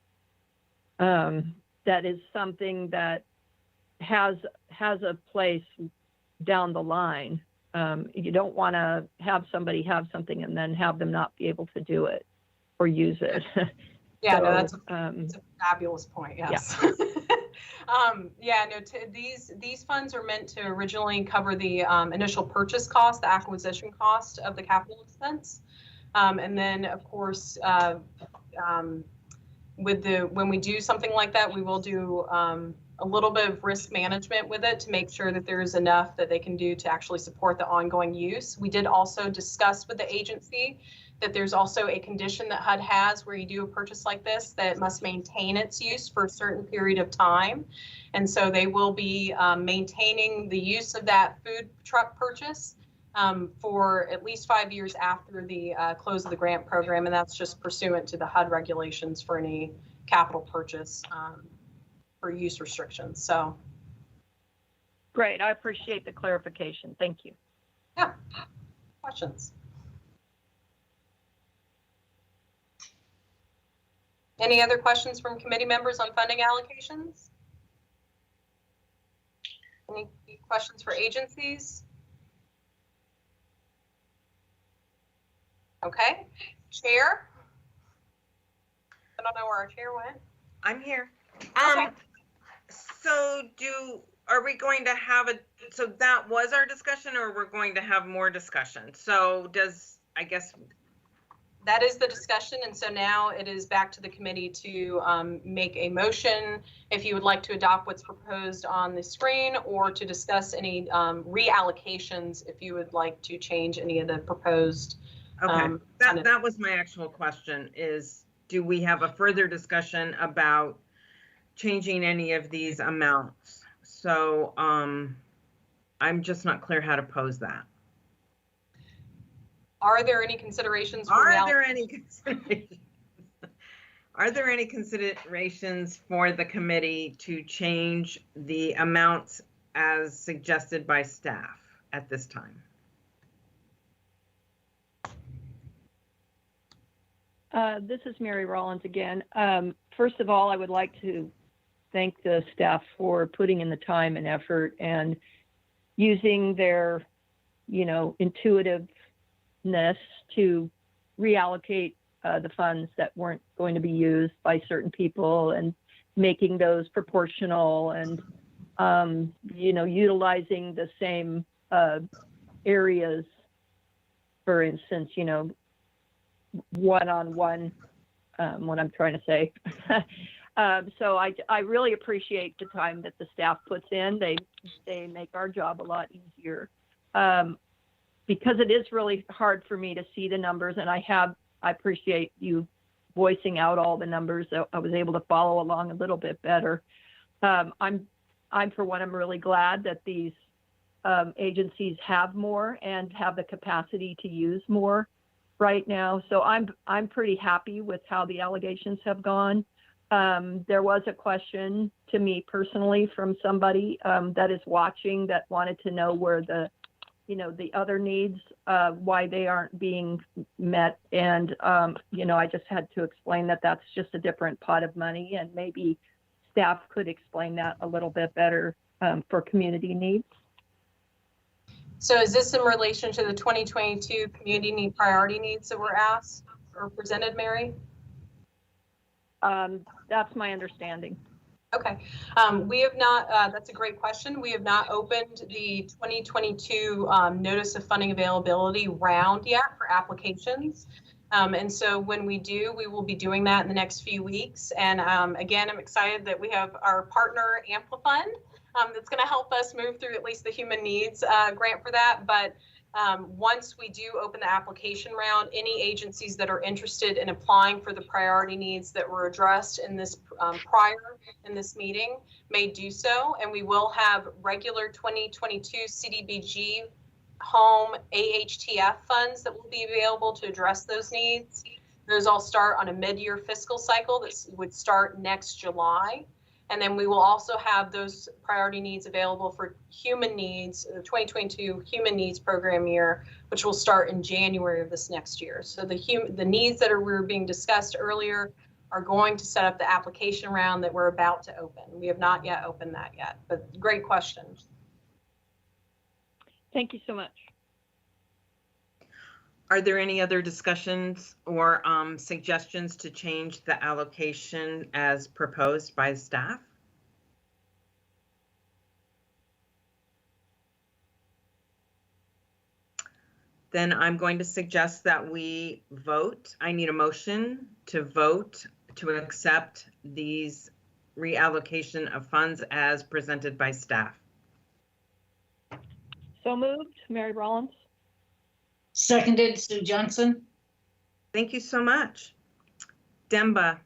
that is something that has a place down the line. You don't want to have somebody have something and then have them not be able to do it or use it. Yeah, so, no, that's a fabulous point. Yes. Yeah. These funds are meant to originally cover the initial purchase cost, the acquisition cost of the capital expense, and then of course, when we do something like that, we will do a little bit of risk management with it to make sure that there's enough that they can do to actually support the ongoing use. We did also discuss with the agency that there's also a condition that HUD has where you do a purchase like this that it must maintain its use for a certain period of time. And so they will be maintaining the use of that food truck purchase for at least 5 years after the close of the grant program. And that's just pursuant to the HUD regulations for any capital purchase for use restrictions. So. Great, I appreciate the clarification. Thank you. Yeah, questions? Any other questions from committee members on funding allocations? Any questions for agencies? Okay, chair? I don't know where our chair went. I'm here. Okay. So are we going to have so that was our discussion, or we're going to have more discussion? So I guess. That is the discussion, and so now it is back to the committee to make a motion if you would like to adopt what's proposed on the screen, or to discuss any reallocations if you would like to change any of the proposed. Okay, that was my actual question, is do we have a further discussion about changing any of these amounts? So I'm just not clear how to pose that. Are there any considerations? Are there any considerations for the committee to change the amounts as suggested by staff at this time? This is Mary Rollins again. First of all, I would like to thank the staff for putting in the time and effort and using their, intuitiveness to reallocate the funds that weren't going to be used by certain people, and making those proportional, and utilizing the same areas. For instance, one-on-one, what I'm trying to say. So I really appreciate the time that the staff puts in. They make our job a lot easier. Because it is really hard for me to see the numbers, and I appreciate you voicing out all the numbers, so I was able to follow along a little bit better. I'm for one, I'm really glad that these agencies have more and have the capacity to use more right now. So I'm pretty happy with how the allegations have gone. There was a question to me personally from somebody that is watching, that wanted to know where the other needs, why they aren't being met. And, I just had to explain that that's just a different pot of money, and maybe staff could explain that a little bit better for community needs. So is this in relation to the 2022 community need priority needs that were asked or presented, Mary? That's my understanding. Okay, we have not, that's a great question. We have not opened the 2022 Notice of Funding Availability round yet for applications. And so when we do, we will be doing that in the next few weeks. And again, I'm excited that we have our partner Amplifund that's going to help us move through at least the human needs grant for that. But once we do open the application round, any agencies that are interested in applying for the priority needs that were addressed in this in this meeting may do so. And we will have regular 2022 CDBG home AHTF funds that will be available to address those needs. Those all start on a mid-year fiscal cycle that would start next July. And then we will also have those priority needs available for human needs, the 2022 human needs program year, which will start in January of this next year. So the needs that were being discussed earlier are going to set up the application round that we're about to open. We have not yet opened that yet, but great question. Thank you so much. Are there any other discussions or suggestions to change the allocation as proposed by staff? Then I'm going to suggest that we vote. I need a motion to vote to accept these reallocation of funds as presented by staff. So moved, Mary Rollins. Seconded, Sue Johnson. Thank you so much. Demba.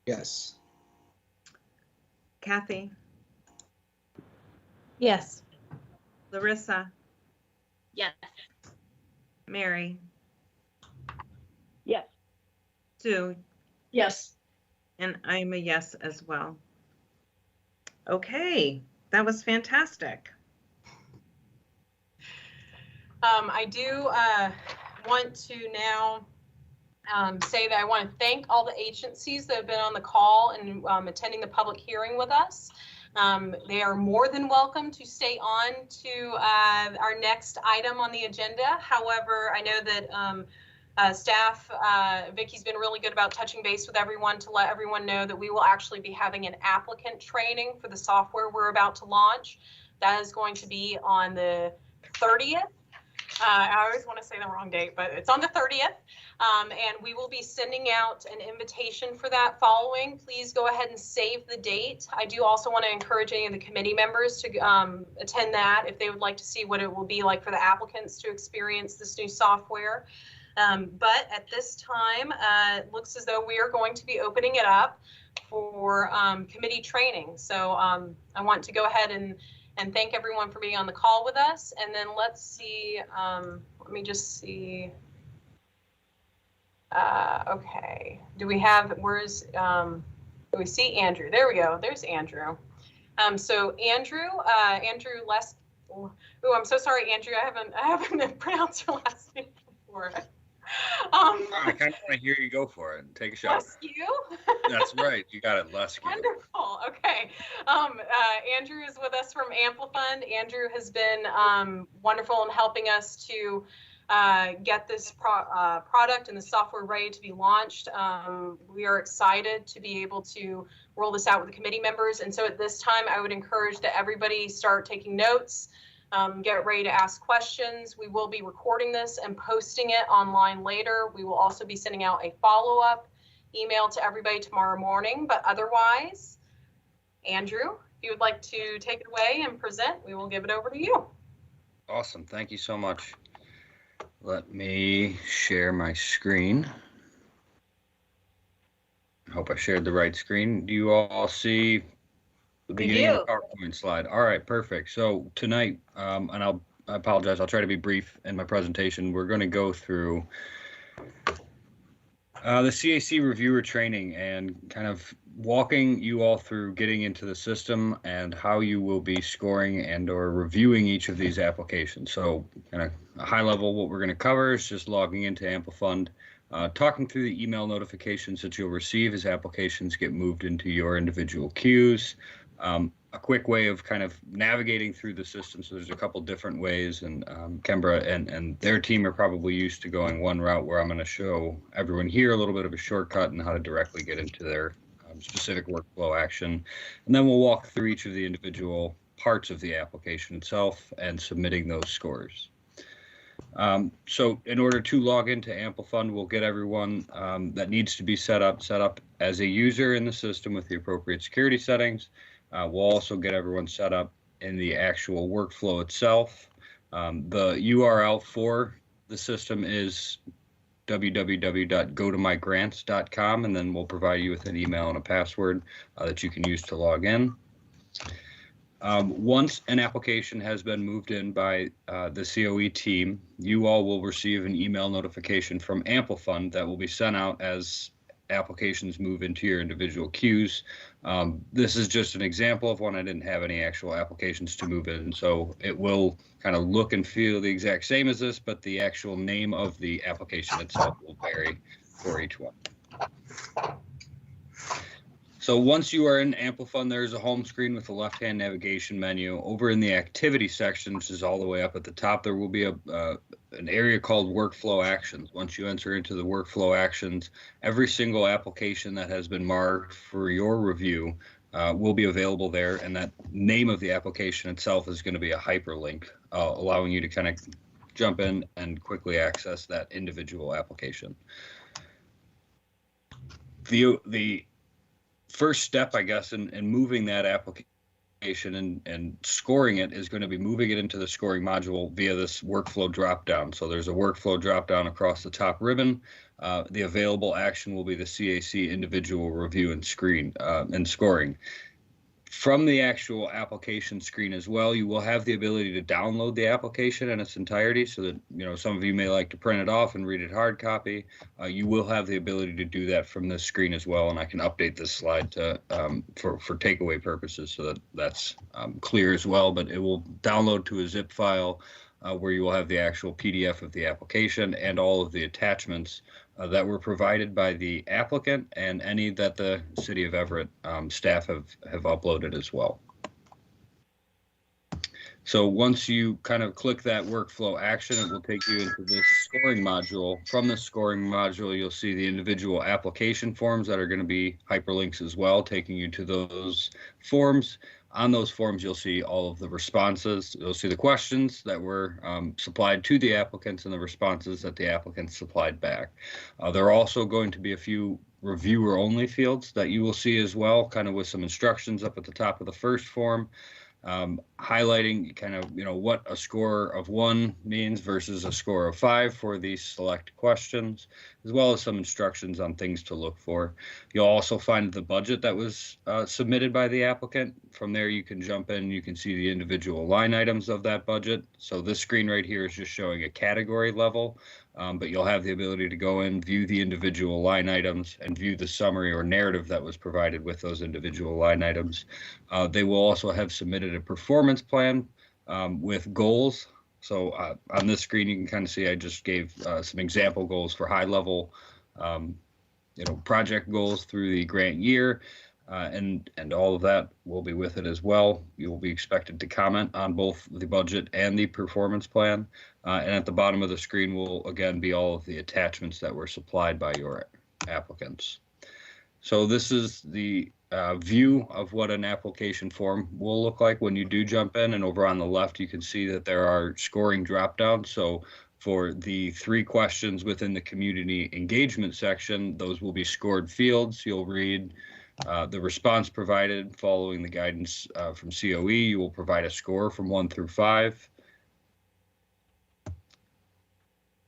Yes. Kathy. Yes. Larissa. Yes. Mary. Yes. Sue. Yes. And I'm a yes as well. Okay, that was fantastic. I do want to now say that I want to thank all the agencies that have been on the call and attending the public hearing with us. They are more than welcome to stay on to our next item on the agenda. However, I know that Staff, Vicky's been really good about touching base with everyone to let everyone know that we will actually be having an applicant training for the software we're about to launch. That is going to be on the 30th. I always want to say the wrong date, but it's on the 30th. And we will be sending out an invitation for that following. Please go ahead and save the date. I do also want to encourage any of the committee members to attend that if they would like to see what it will be like for the applicants to experience this new software. But at this time, it looks as though we are going to be opening it up for committee training. So I want to go ahead and thank everyone for being on the call with us. And then let's see, let me just see. Okay, do we have, do we see Andrew? There we go, there's Andrew. So Andrew oh, I'm so sorry, Andrew, I haven't pronounced your last name before. I kind of want to hear you go for it. Take a shot. Leskew? That's right. You got it, Leskew. Wonderful. Okay. Andrew is with us from Amplifund. Andrew has been wonderful in helping us to get this product and the software ready to be launched. We are excited to be able to roll this out with the committee members. And so at this time, I would encourage that everybody start taking notes. Get ready to ask questions. We will be recording this and posting it online later. We will also be sending out a follow-up email to everybody tomorrow morning. But otherwise, Andrew, if you would like to take it away and present, we will give it over to you. Awesome. Thank you so much. Let me share my screen. I hope I shared the right screen. Do you all see the beginning of the PowerPoint slide? All right, perfect. So tonight, and I apologize, I'll try to be brief in my presentation. We're going to go through the CAC Reviewer Training and kind of walking you all through getting into the system and how you will be scoring and or reviewing each of these applications. So kind of a high level, what we're going to cover is just logging into Amplifund, talking through the email notifications that you'll receive as applications get moved into your individual queues. A quick way of kind of navigating through the system. So there's a couple different ways, and Kembra and their team are probably used to going one route, where I'm going to show everyone here a little bit of a shortcut and how to directly get into their specific workflow action. And then we'll walk through each of the individual parts of the application itself and submitting those scores. So in order to log into Amplifund, we'll get everyone that needs to be set up as a user in the system with the appropriate security settings. We'll also get everyone set up in the actual workflow itself. The URL for the system is www.gotomygrants.com, and then we'll provide you with an email and a password that you can use to log in. Once an application has been moved in by the COE team, you all will receive an email notification from Amplifund that will be sent out as applications move into your individual queues. This is just an example of one. I didn't have any actual applications to move in, so it will kind of look and feel the exact same as this, but the actual name of the application itself will vary for each one. So once you are in Amplifund, there's a home screen with a left-hand navigation menu. Over in the activity section, which is all the way up at the top, there will be an area called Workflow Actions. Once you enter into the Workflow Actions, every single application that has been marked for your review will be available there, and that name of the application itself is going to be a hyperlink, allowing you to kind of jump in and quickly access that individual application. The first step, I guess, in moving that application and scoring it is going to be moving it into the scoring module via this workflow dropdown. So there's a workflow dropdown across the top ribbon. The available action will be the CAC individual review and screen and scoring. From the actual application screen as well, you will have the ability to download the application in its entirety, so that, you know, some of you may like to print it off and read it hard copy. You will have the ability to do that from this screen as well, and I can update this slide to for takeaway purposes so that that's clear as well. But it will download to a zip file where you will have the actual PDF of the application and all of the attachments that were provided by the applicant and any that the City of Everett staff have uploaded as well. So once you kind of click that workflow action, it will take you into this scoring module. From the scoring module, you'll see the individual application forms that are going to be hyperlinks as well, taking you to those forms. On those forms, you'll see all of the responses. You'll see the questions that were supplied to the applicants and the responses that the applicants supplied back. There are also going to be a few reviewer-only fields that you will see as well, kind of with some instructions up at the top of the first form. Highlighting kind of, what a score of 1 means versus a score of 5 for these select questions, as well as some instructions on things to look for. You'll also find the budget that was submitted by the applicant. From there, you can jump in, you can see the individual line items of that budget. So this screen right here is just showing a category level, but you'll have the ability to go in, view the individual line items, and view the summary or narrative that was provided with those individual line items. They will also have submitted a performance plan with goals. So on this screen, you can kind of see I just gave some example goals for high level, project goals through the grant year. And all of that will be with it as well. You will be expected to comment on both the budget and the performance plan. And at the bottom of the screen will again be all of the attachments that were supplied by your applicants. So this is the view of what an application form will look like when you do jump in. And over on the left, you can see that there are scoring drop downs. So for the 3 questions within the community engagement section, those will be scored fields. You'll read the response provided following the guidance from COE. You will provide a score from 1 through 5.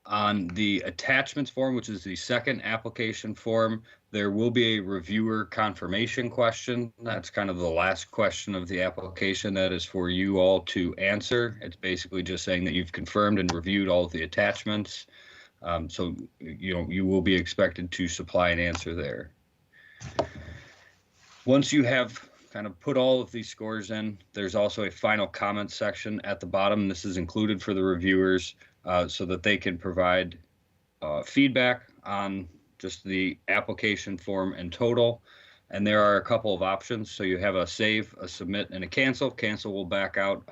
On the attachments form, which is the second application form, there will be a reviewer confirmation question. That's kind of the last question of the application that is for you all to answer. It's basically just saying that you've confirmed and reviewed all of the attachments. So you will be expected to supply an answer there. Once you have kind of put all of these scores in, there's also a final comment section at the bottom. This is included for the reviewers so that they can provide feedback on just the application form in total. And there are a couple of options. So you have a save, a submit, and a cancel. Cancel will back out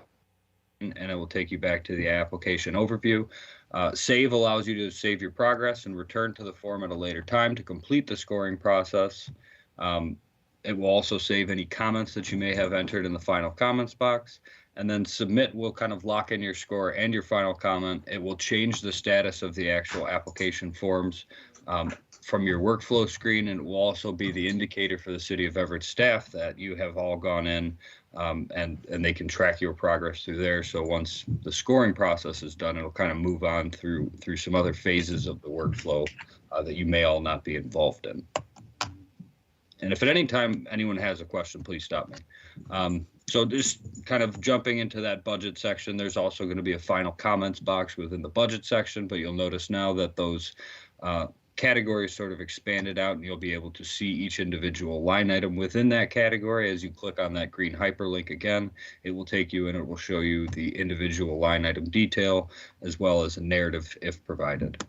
and it will take you back to the application overview. Save allows you to save your progress and return to the form at a later time to complete the scoring process. It will also save any comments that you may have entered in the final comments box. And then submit will kind of lock in your score and your final comment. It will change the status of the actual application forms from your workflow screen, and it will also be the indicator for the City of Everett staff that you have all gone in and they can track your progress through there. So once the scoring process is done, it'll kind of move on through some other phases of the workflow that you may all not be involved in. And if at any time anyone has a question, please stop me. So just kind of jumping into that budget section, there's also going to be a final comments box within the budget section, but you'll notice now that those categories sort of expanded out and you'll be able to see each individual line item within that category. As you click on that green hyperlink again, it will take you and it will show you the individual line item detail as well as a narrative if provided.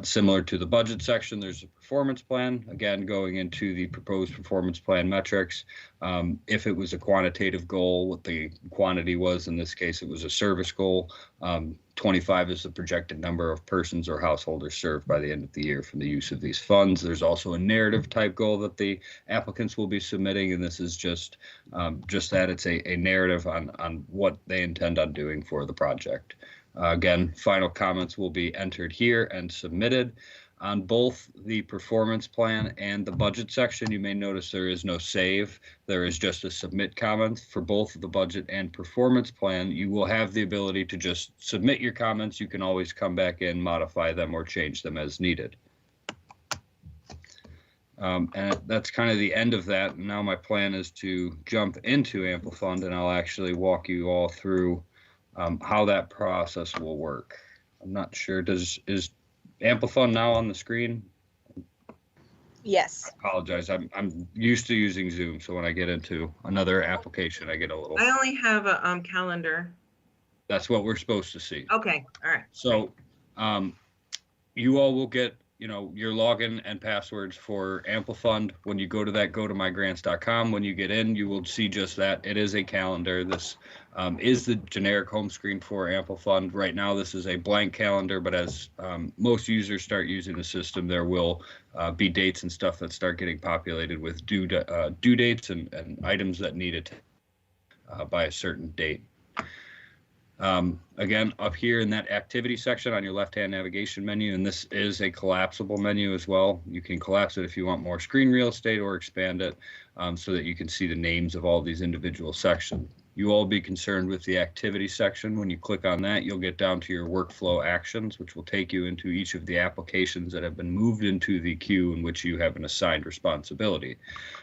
Similar to the budget section, there's a performance plan, again, going into the proposed performance plan metrics. If it was a quantitative goal, what the quantity was, in this case, it was a service goal. 25 is the projected number of persons or householders served by the end of the year from the use of these funds. There's also a narrative type goal that the applicants will be submitting, and this is just that it's a narrative on what they intend on doing for the project. Again, final comments will be entered here and submitted. On both the performance plan and the budget section, you may notice there is no save. There is just a submit comment. For both the budget and performance plan, you will have the ability to just submit your comments. You can always come back in, modify them, or change them as needed. And that's kind of the end of that. Now my plan is to jump into Amplifund, and I'll actually walk you all through how that process will work. I'm not sure, is Amplifund now on the screen? Yes. I apologize. I'm used to using Zoom, so when I get into another application, I get a little. I only have a calendar. That's what we're supposed to see. Okay. All right. So you all will get, your login and passwords for Amplifund. When you go to that gotomygrants.com, when you get in, you will see just that. It is a calendar. This is the generic home screen for Amplifund. Right now, this is a blank calendar, but as most users start using the system, there will be dates and stuff that start getting populated with due dates and items that need it by a certain date. Again, up here in that activity section on your left-hand navigation menu, and this is a collapsible menu as well. You can collapse it if you want more screen real estate or expand it so that you can see the names of all these individual sections. You all be concerned with the activity section. When you click on that, you'll get down to your workflow actions, which will take you into each of the applications that have been moved into the queue in which you have an assigned responsibility.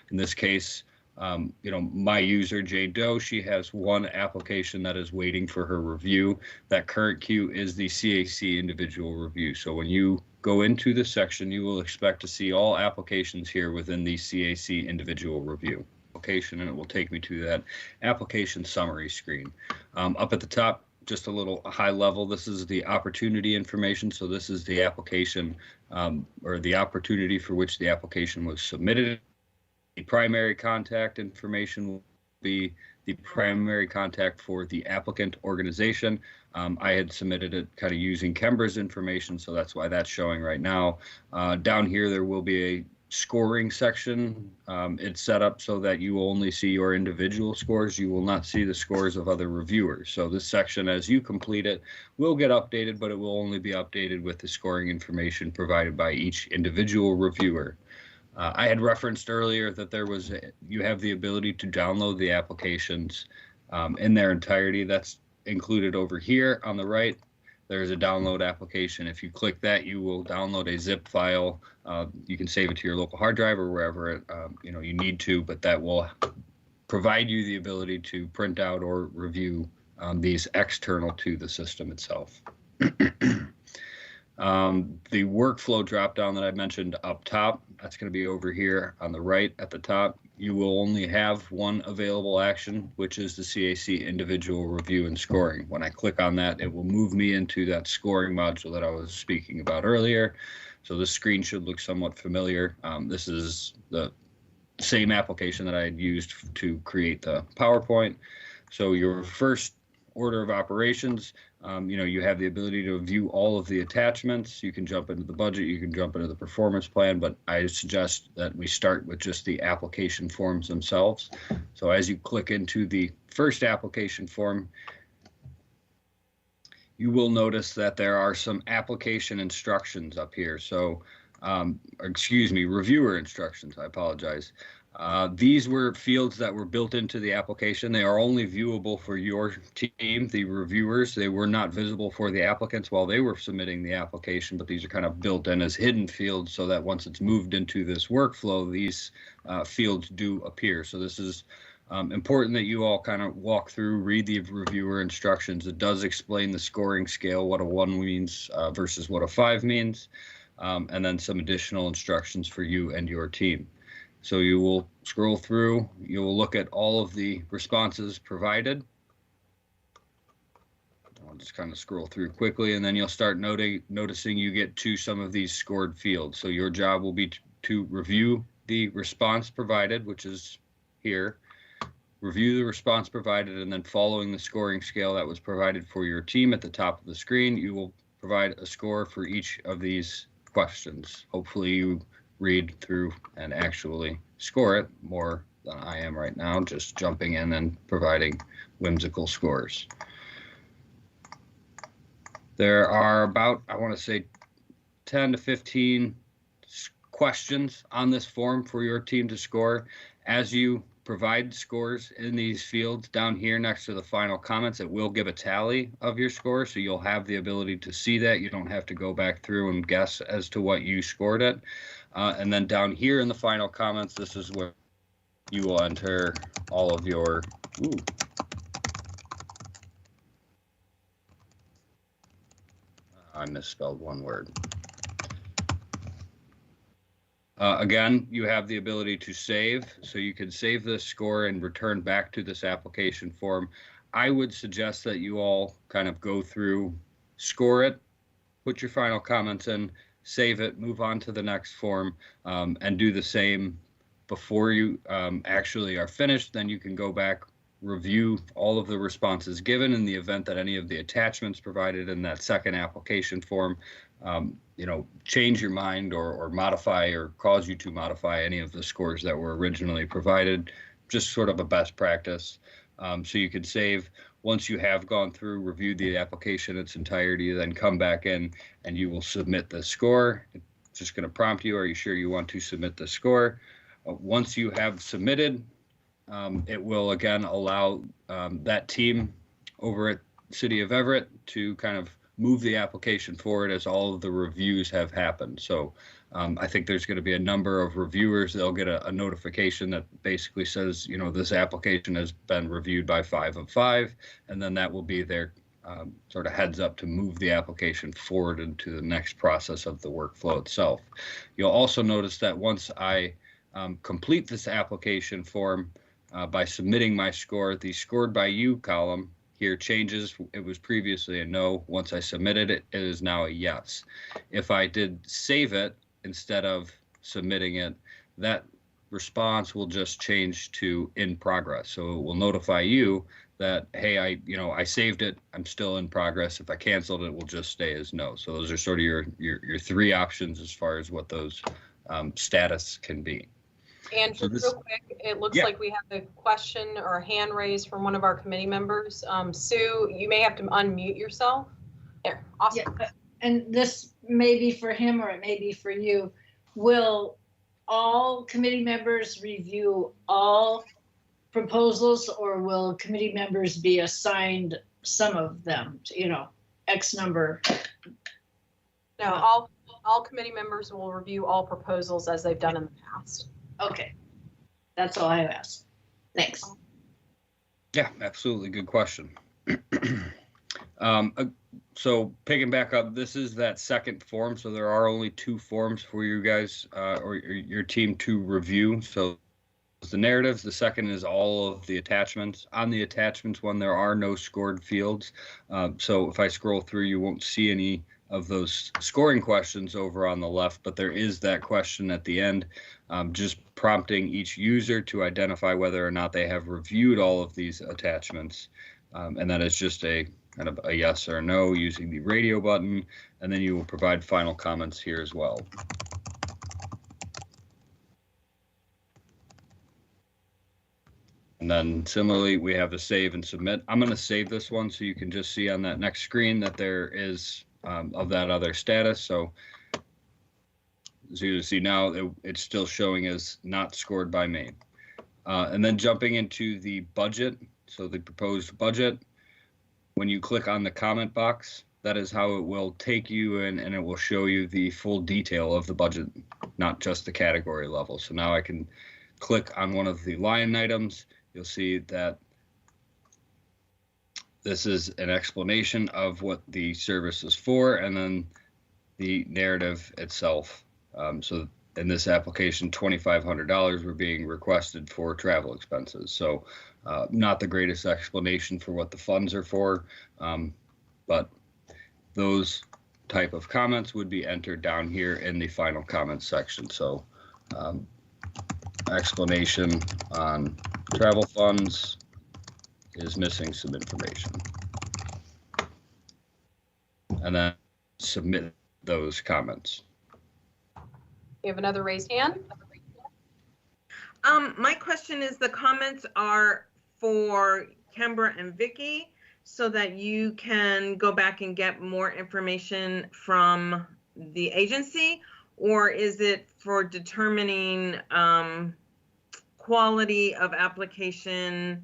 In this case, my user, Jane Doe, she has one application that is waiting for her review. That current queue is the CAC individual review. So when you go into this section, you will expect to see all applications here within the CAC individual review application, and it will take me to that application summary screen. Up at the top, just a little high level, this is the opportunity information. So this is the application or the opportunity for which the application was submitted. The primary contact information will be the primary contact for the applicant organization. I had submitted it kind of using Kembra's information, so that's why that's showing right now. Down here, there will be a scoring section. It's set up so that you only see your individual scores. You will not see the scores of other reviewers. So this section, as you complete it, will get updated, but it will only be updated with the scoring information provided by each individual reviewer. I had referenced earlier that you have the ability to download the applications in their entirety. That's included over here on the right. There's a download application. If you click that, you will download a zip file. You can save it to your local hard drive or wherever you need to, but that will provide you the ability to print out or review these external to the system itself. The workflow dropdown that I mentioned up top, that's going to be over here on the right at the top. You will only have one available action, which is the CAC individual review and scoring. When I click on that, it will move me into that scoring module that I was speaking about earlier. So this screen should look somewhat familiar. This is the same application that I had used to create the PowerPoint. So your first order of operations, you have the ability to view all of the attachments. You can jump into the budget, you can jump into the performance plan, but I suggest that we start with just the application forms themselves. So as you click into the first application form, you will notice that there are some application instructions up here. So, reviewer instructions, I apologize. These were fields that were built into the application. They are only viewable for your team, the reviewers. They were not visible for the applicants while they were submitting the application, but these are kind of built in as hidden fields so that once it's moved into this workflow, these fields do appear. So this is important that you all kind of walk through, read the reviewer instructions. It does explain the scoring scale, what a 1 means versus what a 5 means, and then some additional instructions for you and your team. So you will scroll through, you will look at all of the responses provided. I'll just kind of scroll through quickly, and then you'll start noticing you get to some of these scored fields. So your job will be to review the response provided, which is here, review the response provided, and then following the scoring scale that was provided for your team at the top of the screen, you will provide a score for each of these questions. Hopefully you read through and actually score it more than I am right now, just jumping in and providing whimsical scores. There are about, I want to say, 10 to 15 questions on this form for your team to score. As you provide scores in these fields down here next to the final comments, it will give a tally of your score, so you'll have the ability to see that. You don't have to go back through and guess as to what you scored it. And then down here in the final comments, this is where you will enter all of your, I misspelled one word. Again, you have the ability to save, so you can save this score and return back to this application form. I would suggest that you all kind of go through, score it, put your final comments in, save it, move on to the next form, and do the same before you actually are finished. Then you can go back, review all of the responses given. In the event that any of the attachments provided in that second application form, change your mind or modify or cause you to modify any of the scores that were originally provided, just sort of a best practice. So you could save once you have gone through, reviewed the application in its entirety, then come back in and you will submit the score. It's just going to prompt you, are you sure you want to submit the score? Once you have submitted, it will again allow that team over at City of Everett to kind of move the application forward as all of the reviews have happened. So I think there's going to be a number of reviewers. They'll get a notification that basically says, this application has been reviewed by 5 of 5, and then that will be their sort of heads up to move the application forward into the next process of the workflow itself. You'll also notice that once I complete this application form by submitting my score, the scored by you column here changes. It was previously a no. Once I submitted it, it is now a yes. If I did save it instead of submitting it, that response will just change to in progress. So it will notify you that, hey, I saved it, I'm still in progress. If I canceled it, it will just stay as no. So those are sort of your 3 options as far as what those status can be. And just real quick, it looks like we have a question or a hand raised from one of our committee members. Sue, you may have to unmute yourself. There, awesome. Yeah, and this may be for him or it may be for you. Will all committee members review all proposals, or will committee members be assigned some of them, X number? No, all committee members will review all proposals as they've done in the past. Okay, that's all I have asked. Thanks. Yeah, absolutely. Good question. So picking back up, this is that second form. So there are only 2 forms for you guys or your team to review. So the narratives, the second is all of the attachments. On the attachments one, there are no scored fields. So if I scroll through, you won't see any of those scoring questions over on the left, but there is that question at the end, just prompting each user to identify whether or not they have reviewed all of these attachments. And that is just a kind of a yes or no using the radio button, and then you will provide final comments here as well. And then similarly, we have the save and submit. I'm going to save this one so you can just see on that next screen that there is of that other status. So as you see now, it's still showing as not scored by me. And then jumping into the budget, so the proposed budget, when you click on the comment box, that is how it will take you in, and it will show you the full detail of the budget, not just the category level. So now I can click on one of the line items. You'll see that this is an explanation of what the service is for, and then the narrative itself. So in this application, $2,500 were being requested for travel expenses. So not the greatest explanation for what the funds are for, but those type of comments would be entered down here in the final comments section. So explanation on travel funds is missing some information. And then submit those comments. You have another raised hand? My question is, the comments are for Kembra and Vicky so that you can go back and get more information from the agency, or is it for determining quality of application?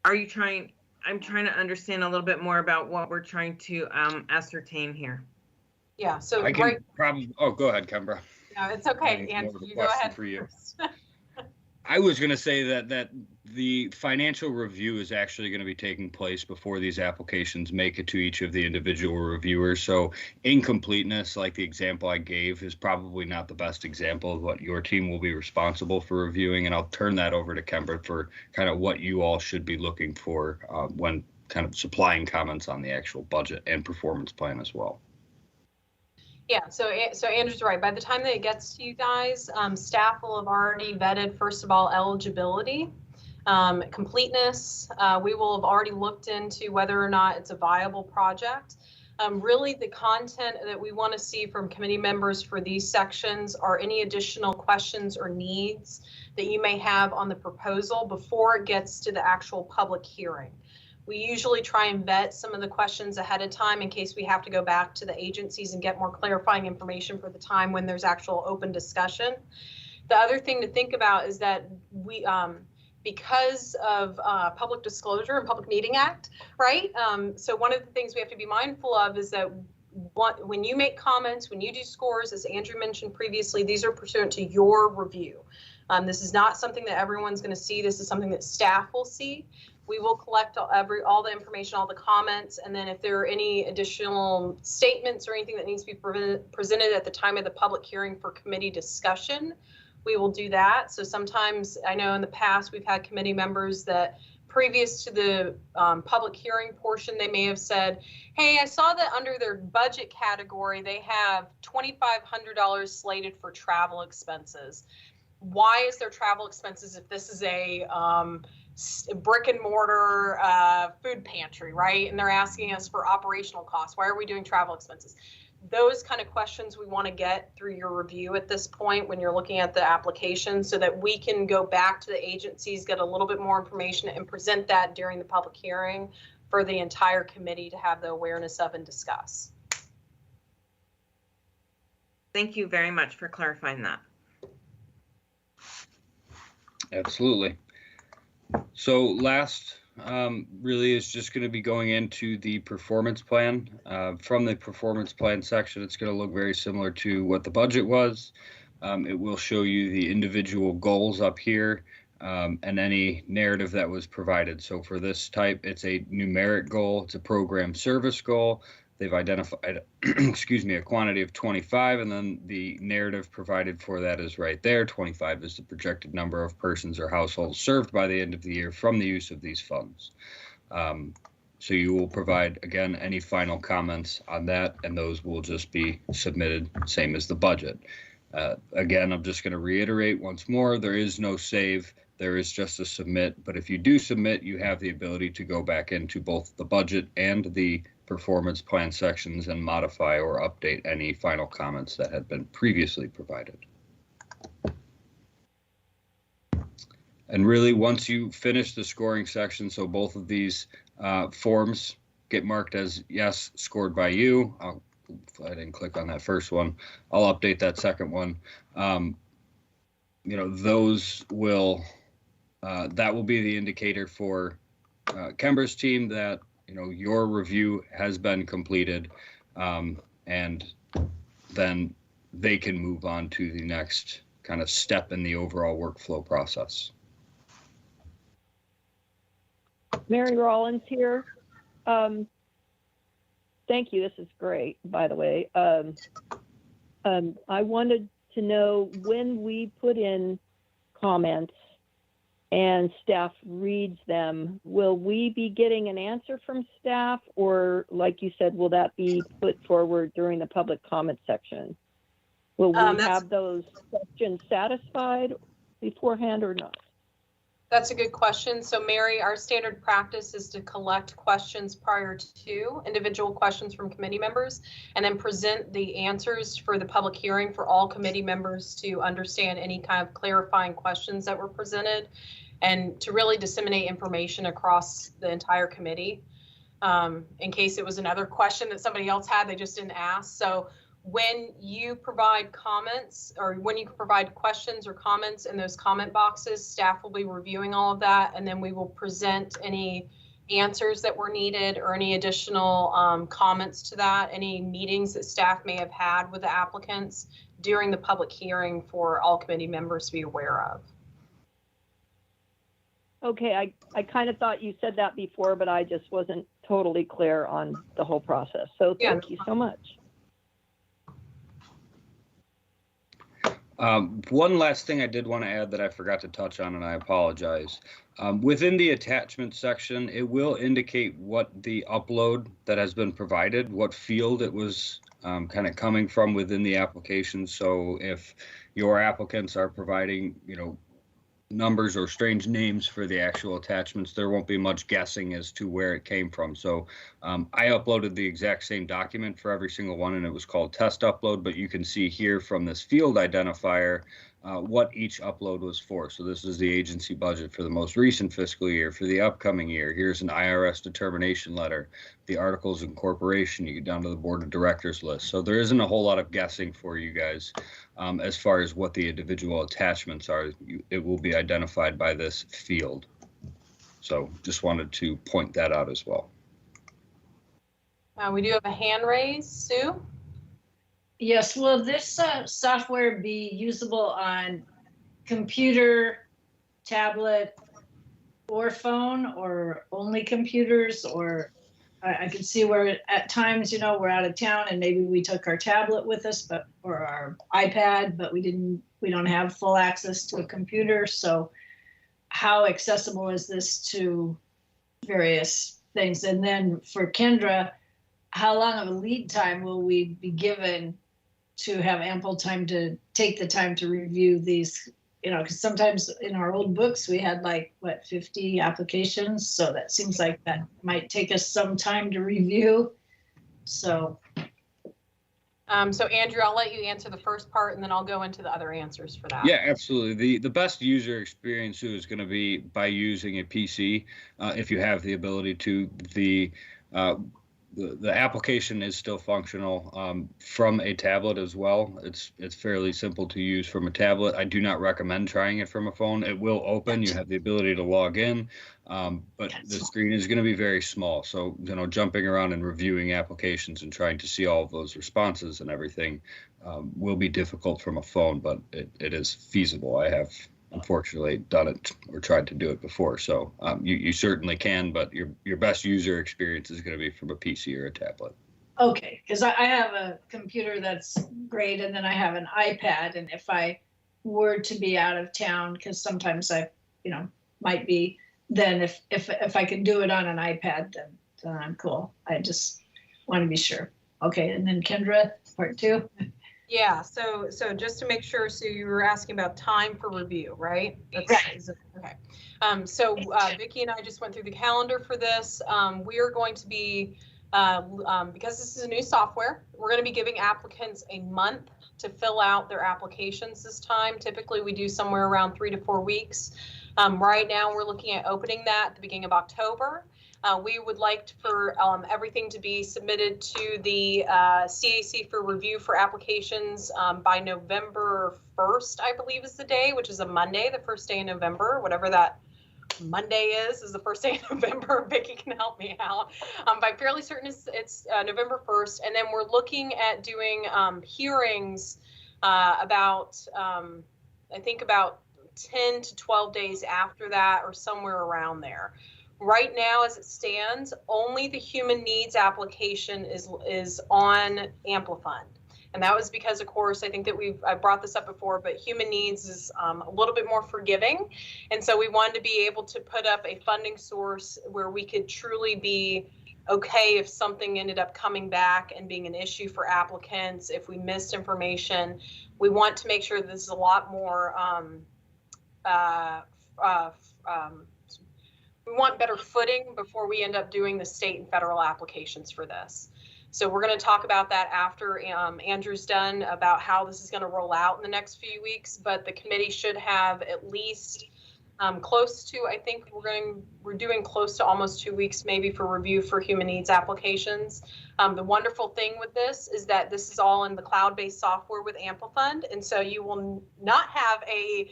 I'm trying to understand a little bit more about what we're trying to ascertain here. Yeah, so I can probably, go ahead, Kembra. No, it's okay, Andrew, you go ahead for you. first. I was going to say that the financial review is actually going to be taking place before these applications make it to each of the individual reviewers. So incompleteness, like the example I gave, is probably not the best example of what your team will be responsible for reviewing. And I'll turn that over to Kembra for kind of what you all should be looking for when kind of supplying comments on the actual budget and performance plan as well. Yeah, so Andrew's right. By the time that it gets to you guys, staff will have already vetted, first of all, eligibility, completeness. We will have already looked into whether or not it's a viable project. Really, the content that we want to see from committee members for these sections are any additional questions or needs that you may have on the proposal before it gets to the actual public hearing. We usually try and vet some of the questions ahead of time in case we have to go back to the agencies and get more clarifying information for the time when there's actual open discussion. The other thing to think about is that we, because of Public Disclosure and Public Meeting Act, right? So one of the things we have to be mindful of is that when you make comments, when you do scores, as Andrew mentioned previously, these are pursuant to your review. This is not something that everyone's going to see. This is something that staff will see. We will collect all the information, all the comments, and then if there are any additional statements or anything that needs to be presented at the time of the public hearing for committee discussion, we will do that. So sometimes, I know in the past we've had committee members that previous to the public hearing portion, they may have said, hey, I saw that under their budget category, they have $2,500 slated for travel expenses. Why is there travel expenses if this is a brick and mortar food pantry, right? And they're asking us for operational costs. Why are we doing travel expenses? Those kind of questions we want to get through your review at this point when you're looking at the application so that we can go back to the agencies, get a little bit more information and present that during the public hearing for the entire committee to have the awareness of and discuss. Thank you very much for clarifying that. Absolutely. So last really is just going to be going into the performance plan. From the performance plan section, it's going to look very similar to what the budget was. It will show you the individual goals up here and any narrative that was provided. So for this type, it's a numeric goal. It's a program service goal. They've identified, excuse me, a quantity of 25, and then the narrative provided for that is right there. 25 is the projected number of persons or households served by the end of the year from the use of these funds. So you will provide, again, any final comments on that, and those will just be submitted, same as the budget. Again, I'm just going to reiterate once more, there is no save. There is just a submit, but if you do submit, you have the ability to go back into both the budget and the performance plan sections and modify or update any final comments that had been previously provided. And really, once you finish the scoring section, so both of these forms get marked as yes, scored by you. I didn't click on that first one. I'll update that second one. You know, those will, that will be the indicator for Kember's team that, you know, your review has been completed, and then they can move on to the next kind of step in the overall workflow process. Mary Rollins here. Thank you. This is great, by the way. I wanted to know when we put in comments and staff reads them, will we be getting an answer from staff, or like you said, will that be put forward during the public comment section? Will we have those questions satisfied beforehand or not? That's a good question. So Mary, our standard practice is to collect questions prior to individual questions from committee members and then present the answers for the public hearing for all committee members to understand any kind of clarifying questions that were presented and to really disseminate information across the entire committee in case it was another question that somebody else had, they just didn't ask. So when you provide comments or when you provide questions or comments in those comment boxes, staff will be reviewing all of that, and then we will present any answers that were needed or any additional comments to that, any meetings that staff may have had with the applicants during the public hearing for all committee members to be aware of. Okay, I kind of thought you said that before, but I just wasn't totally clear on the whole process. So thank you so much. One last thing I did want to add that I forgot to touch on, and I apologize. Within the attachment section, it will indicate what the upload that has been provided, what field it was kind of coming from within the application. So if your applicants are providing, numbers or strange names for the actual attachments, there won't be much guessing as to where it came from. So I uploaded the exact same document for every single one, and it was called test upload, but you can see here from this field identifier what each upload was for. So this is the agency budget for the most recent fiscal year. For the upcoming year, here's an IRS determination letter, the articles of incorporation, you get down to the board of directors list. So there isn't a whole lot of guessing for you guys as far as what the individual attachments are. It will be identified by this field. So just wanted to point that out as well. We do have a hand raised. Sue? Yes, will this software be usable on computer, tablet, or phone, or only computers? Or I can see where at times, we're out of town and maybe we took our tablet with us, or our iPad, but we don't have full access to a computer. So how accessible is this to various things? And then for Kendra, how long of a lead time will we be given to have ample time to take the time to review these? Because sometimes in our old books, we had 50 applications. So that seems like that might take us some time to review. So. So Andrew, I'll let you answer the first part and then I'll go into the other answers for that. Yeah, absolutely. The best user experience is going to be by using a PC. If you have the ability to, the application is still functional from a tablet as well. It's fairly simple to use from a tablet. I do not recommend trying it from a phone. It will open. You have the ability to log in, but the screen is going to be very small. So, jumping around and reviewing applications and trying to see all of those responses and everything will be difficult from a phone, but it is feasible. I have unfortunately done it or tried to do it before. So you certainly can, but your best user experience is going to be from a PC or a tablet. Okay, because I have a computer that's great, and then I have an iPad, and if I were to be out of town, because sometimes I, might be, then if I can do it on an iPad, then I'm cool. I just want to be sure. Okay, and then Kendra, part two. Yeah, so just to make sure, Sue, you were asking about time for review, right? Right. Okay. So Vicki and I just went through the calendar for this. We are going to be, because this is a new software, we're going to be giving applicants a month to fill out their applications this time. Typically, we do somewhere around 3 to 4 weeks. Right now, we're looking at opening that at the beginning of October. We would like for everything to be submitted to the CAC for review for applications by November 1st, I believe is the day, which is a Monday, the first day in November, whatever that Monday is the first day in November. Vicki can help me out. I'm fairly certain it's November 1st. And then we're looking at doing hearings about, I think about 10 to 12 days after that or somewhere around there. Right now, as it stands, only the human needs application is on Amplifund. And that was because, of course, I think that I brought this up before, but human needs is a little bit more forgiving. And so we wanted to be able to put up a funding source where we could truly be okay if something ended up coming back and being an issue for applicants, if we missed information. We want to make sure this is a lot more we want better footing before we end up doing the state and federal applications for this. So we're going to talk about that after Andrew's done about how this is going to roll out in the next few weeks, but the committee should have at least close to, I think we're doing close to almost 2 weeks maybe for review for human needs applications. The wonderful thing with this is that this is all in the cloud-based software with Amplifund, and so you will not have a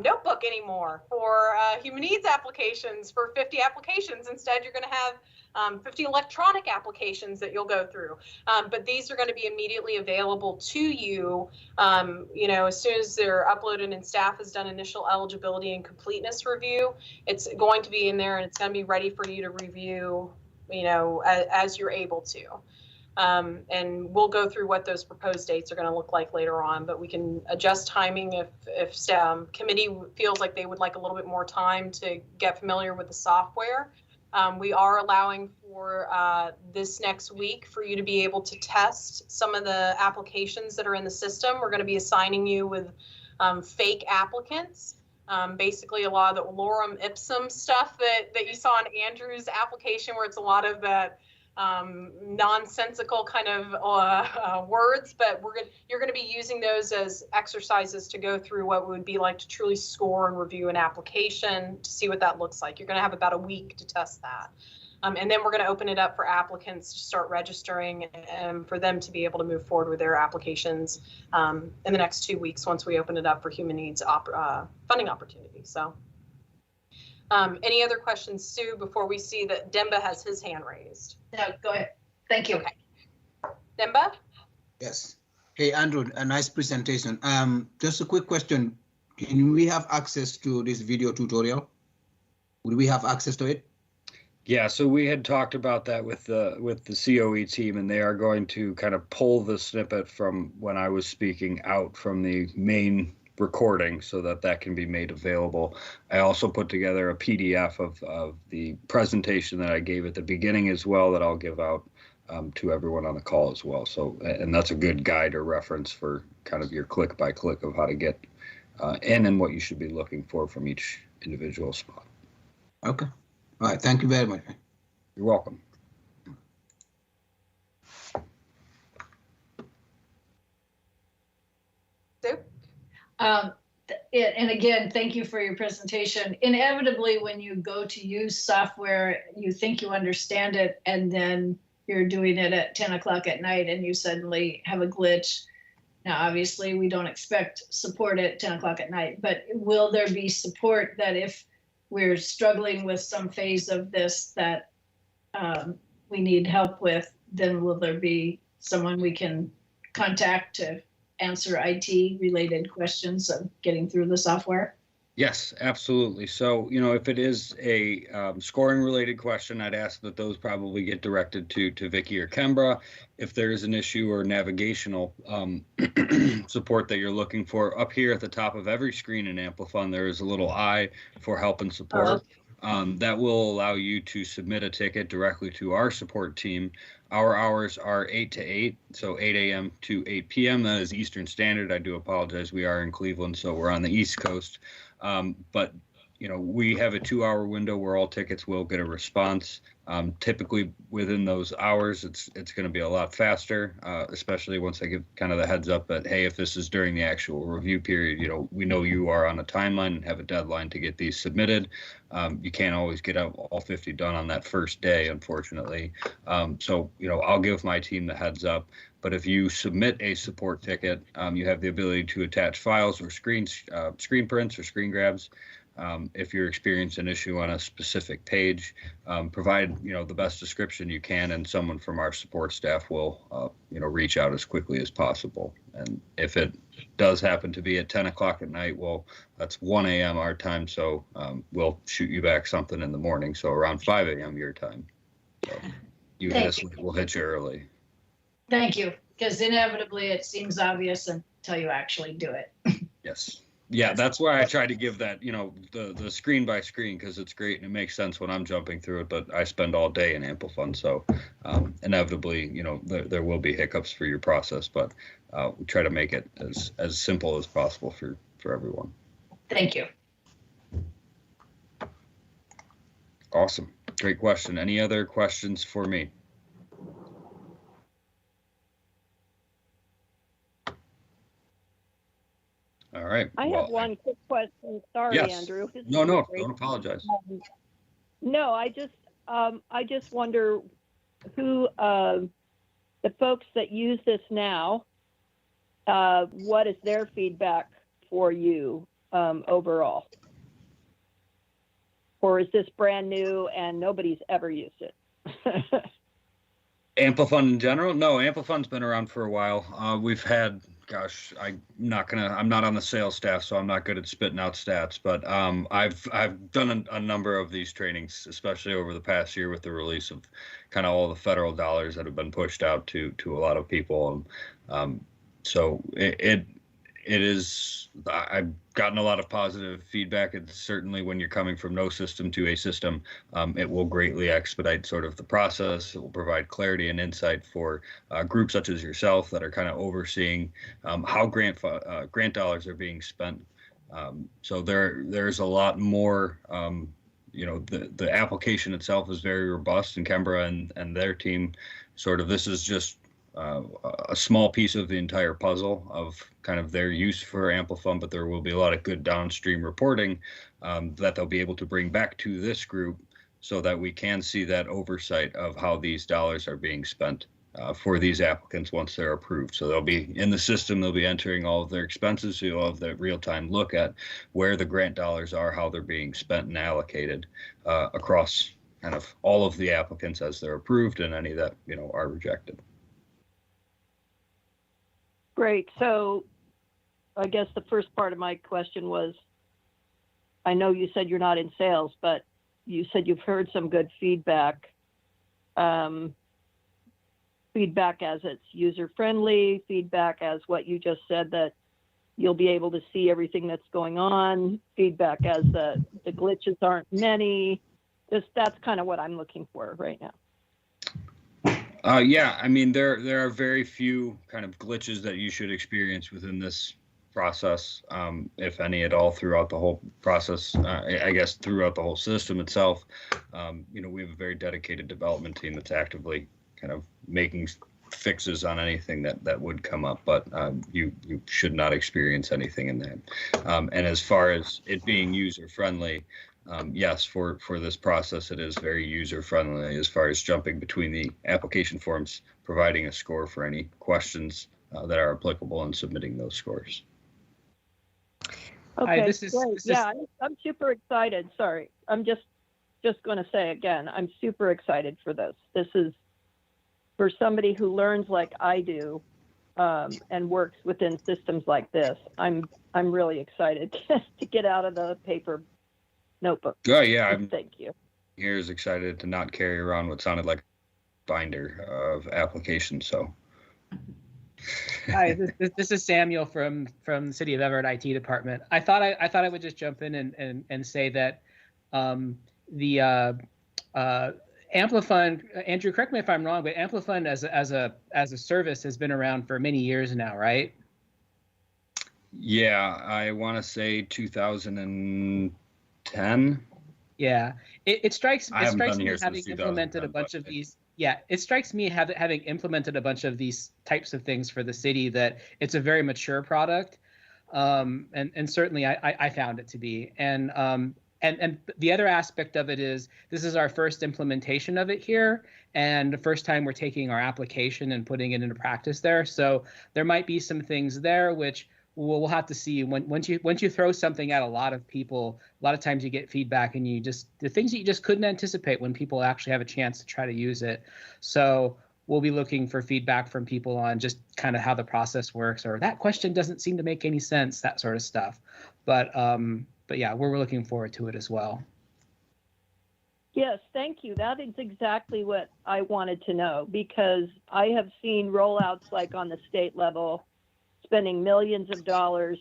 notebook anymore for human needs applications for 50 applications. Instead, you're going to have 50 electronic applications that you'll go through. But these are going to be immediately available to you, as soon as they're uploaded and staff has done initial eligibility and completeness review. It's going to be in there and it's going to be ready for you to review, as you're able to. And we'll go through what those proposed dates are going to look like later on, but we can adjust timing if committee feels like they would like a little bit more time to get familiar with the software. We are allowing for this next week for you to be able to test some of the applications that are in the system. We're going to be assigning you with fake applicants. Basically a lot of the lorem ipsum stuff that you saw in Andrew's application, where it's a lot of that nonsensical kind of words, but you're going to be using those as exercises to go through what it would be like to truly score and review an application to see what that looks like. You're going to have about a week to test that. And then we're going to open it up for applicants to start registering and for them to be able to move forward with their applications in the next 2 weeks once we open it up for human needs funding opportunities. So any other questions, Sue, before we see that Demba has his hand raised? No, go ahead. Thank you. Okay. Demba? Yes. Hey, Andrew, a nice presentation. Just a quick question. Can we have access to this video tutorial? Would we have access to it? Yeah, so we had talked about that with the COE team, and they are going to kind of pull the snippet from when I was speaking out from the main recording so that can be made available. I also put together a PDF of the presentation that I gave at the beginning as well that I'll give out to everyone on the call as well. So, and that's a good guide or reference for kind of your click by click of how to get in and what you should be looking for from each individual spot. Okay. All right. Thank you very much. You're welcome. Sue? And again, thank you for your presentation. Inevitably, when you go to use software, you think you understand it, and then you're doing it at 10 o'clock at night and you suddenly have a glitch. Now, obviously, we don't expect support at 10 o'clock at night, but will there be support that if we're struggling with some phase of this that we need help with, then will there be someone we can contact to answer IT related questions of getting through the software? Yes, absolutely. So, you know, if it is a scoring related question, I'd ask that those probably get directed to Vicky or Kembra. If there is an issue or navigational support that you're looking for, up here at the top of every screen in Amplifon, there is a little I for help and support. That will allow you to submit a ticket directly to our support team. Our hours are 8 to 8, so 8 a.m. to 8 p.m. That is Eastern Standard. I do apologize. We are in Cleveland, so we're on the East Coast. But, you know, we have a 2-hour window where all tickets will get a response. Typically within those hours, it's going to be a lot faster, especially once I give kind of the heads up that, hey, if this is during the actual review period, you know, we know you are on a timeline and have a deadline to get these submitted. You can't always get out all 50 done on that first day, unfortunately. So, you know, I'll give my team the heads up. But if you submit a support ticket, you have the ability to attach files or screen prints or screen grabs. If you're experiencing an issue on a specific page, provide, you know, the best description you can, and someone from our support staff will, you know, reach out as quickly as possible. And if it does happen to be at 10 o'clock at night, well, that's 1 a.m. our time. So we'll shoot you back something in the morning. So around 5 a.m. your time. So you hit us, we'll hit you early. Thank you, because inevitably it seems obvious until you actually do it. Yes. Yeah, that's why I try to give that, you know, the screen by screen, because it's great and it makes sense when I'm jumping through it, but I spend all day in Amplifon. So inevitably, you know, there will be hiccups for your process, but we try to make it as simple as possible for everyone. Thank you. Awesome. Great question. Any other questions for me? All right. I have one quick question. Sorry, yes. Andrew. No, don't apologize. No, I just wonder who the folks that use this now, what is their feedback for you overall? Or is this brand new and nobody's ever used it? Amplifon in general? No, Amplifon's been around for a while. We've had, gosh, I'm not on the sales staff, so I'm not good at spitting out stats, but I've done a number of these trainings, especially over the past year with the release of kind of all the federal dollars that have been pushed out to a lot of people. So It is, I've gotten a lot of positive feedback. It's certainly when you're coming from no system to a system, it will greatly expedite sort of the process. It will provide clarity and insight for groups such as yourself that are kind of overseeing how grant dollars are being spent. So there's a lot more, the application itself is very robust, and Kembra and their team this is just a small piece of the entire puzzle of kind of their use for Amplifund, but there will be a lot of good downstream reporting that they'll be able to bring back to this group so that we can see that oversight of how these dollars are being spent for these applicants once they're approved. So they'll be in the system, they'll be entering all of their expenses, so you'll have that real-time look at where the grant dollars are, how they're being spent and allocated across kind of all of the applicants as they're approved and any that, are rejected. Great. So I guess the first part of my question was, I know you said you're not in sales, but you said you've heard some good feedback. Feedback as it's user-friendly, feedback as what you just said, that you'll be able to see everything that's going on, feedback as the glitches aren't many. That's kind of what I'm looking for right now. Yeah, I mean, there are very few kind of glitches that you should experience within this process, if any at all, throughout the whole process. I guess throughout the whole system itself. We have a very dedicated development team that's actively kind of making fixes on anything that would come up, but you should not experience anything in that. And as far as it being user friendly, yes, for this process, it is very user-friendly as far as jumping between the application forms, providing a score for any questions that are applicable, and submitting those scores. Okay, this is great. I'm super excited. Sorry, I'm just going to say again, I'm super excited for this. This is for somebody who learns like I do and works within systems like this. I'm really excited to get out of the paper notebook. Oh yeah, Thank you. Here's excited to not carry around what sounded like a binder of applications. So, hi, this is Samuel from the City of Everett IT department. I thought I would just jump in and say that the Amplifund, Andrew, correct me if I'm wrong, but Amplifund as a service has been around for many years now, right? Yeah, I want to say 2010. Yeah, it strikes me having implemented a bunch of these. Yeah, it strikes me having implemented a bunch of these types of things for the city that it's a very mature product, and certainly I found it to be. And the other aspect of it is this is our first implementation of it here, and the first time we're taking our application and putting it into practice there. So there might be some things there which we'll have to see. Once you throw something at a lot of people, a lot of times you get feedback, and the things that you just couldn't anticipate when people actually have a chance to try to use it. So we'll be looking for feedback from people on just kind of how the process works, or that question doesn't seem to make any sense, that sort of stuff. But yeah, we're looking forward to it as well. Yes, thank you. That is exactly what I wanted to know, because I have seen rollouts like on the state level, spending millions of dollars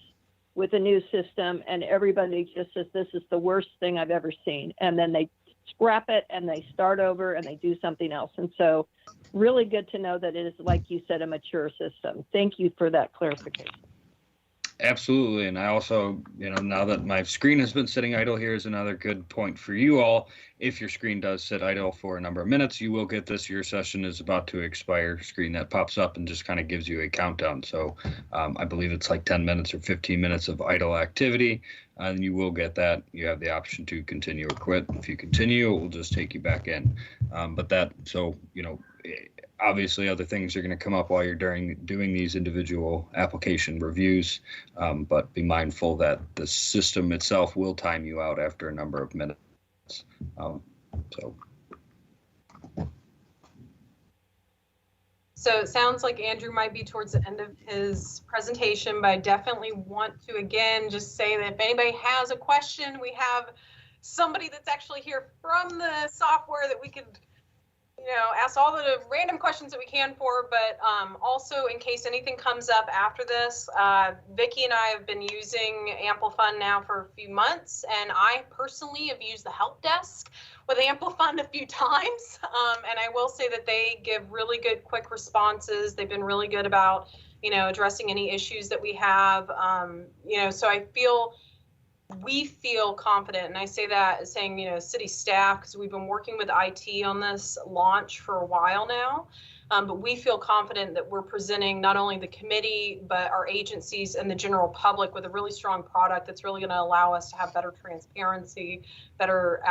with a new system, and everybody just says, this is the worst thing I've ever seen. And then they scrap it and they start over and they do something else. And so really good to know that it is, like you said, a mature system. Thank you for that clarification. Absolutely. And I also, now that my screen has been sitting idle, here is another good point for you all. If your screen does sit idle for a number of minutes, you will get this, your session is about to expire screen that pops up and just kind of gives you a countdown. So I believe it's like 10 minutes or 15 minutes of idle activity, and you will get that. You have the option to continue or quit. If you continue, it will just take you back in. Obviously, other things are going to come up while you're doing these individual application reviews, but be mindful that the system itself will time you out after a number of minutes. So it sounds like Andrew might be towards the end of his presentation, but I definitely want to again just say that if anybody has a question, we have somebody that's actually here from the software that we could ask all the random questions that we can for, but also in case anything comes up after this, Vicki and I have been using Amplifund now for a few months, and I personally have used the help desk with Amplifund a few times, and I will say that they give really good quick responses. They've been really good about, addressing any issues that we have, so we feel confident, and I say that as saying, city staff, because we've been working with IT on this launch for a while now, but we feel confident that we're presenting not only the committee, but our agencies and the general public with a really strong product that's really going to allow us to have better transparency, better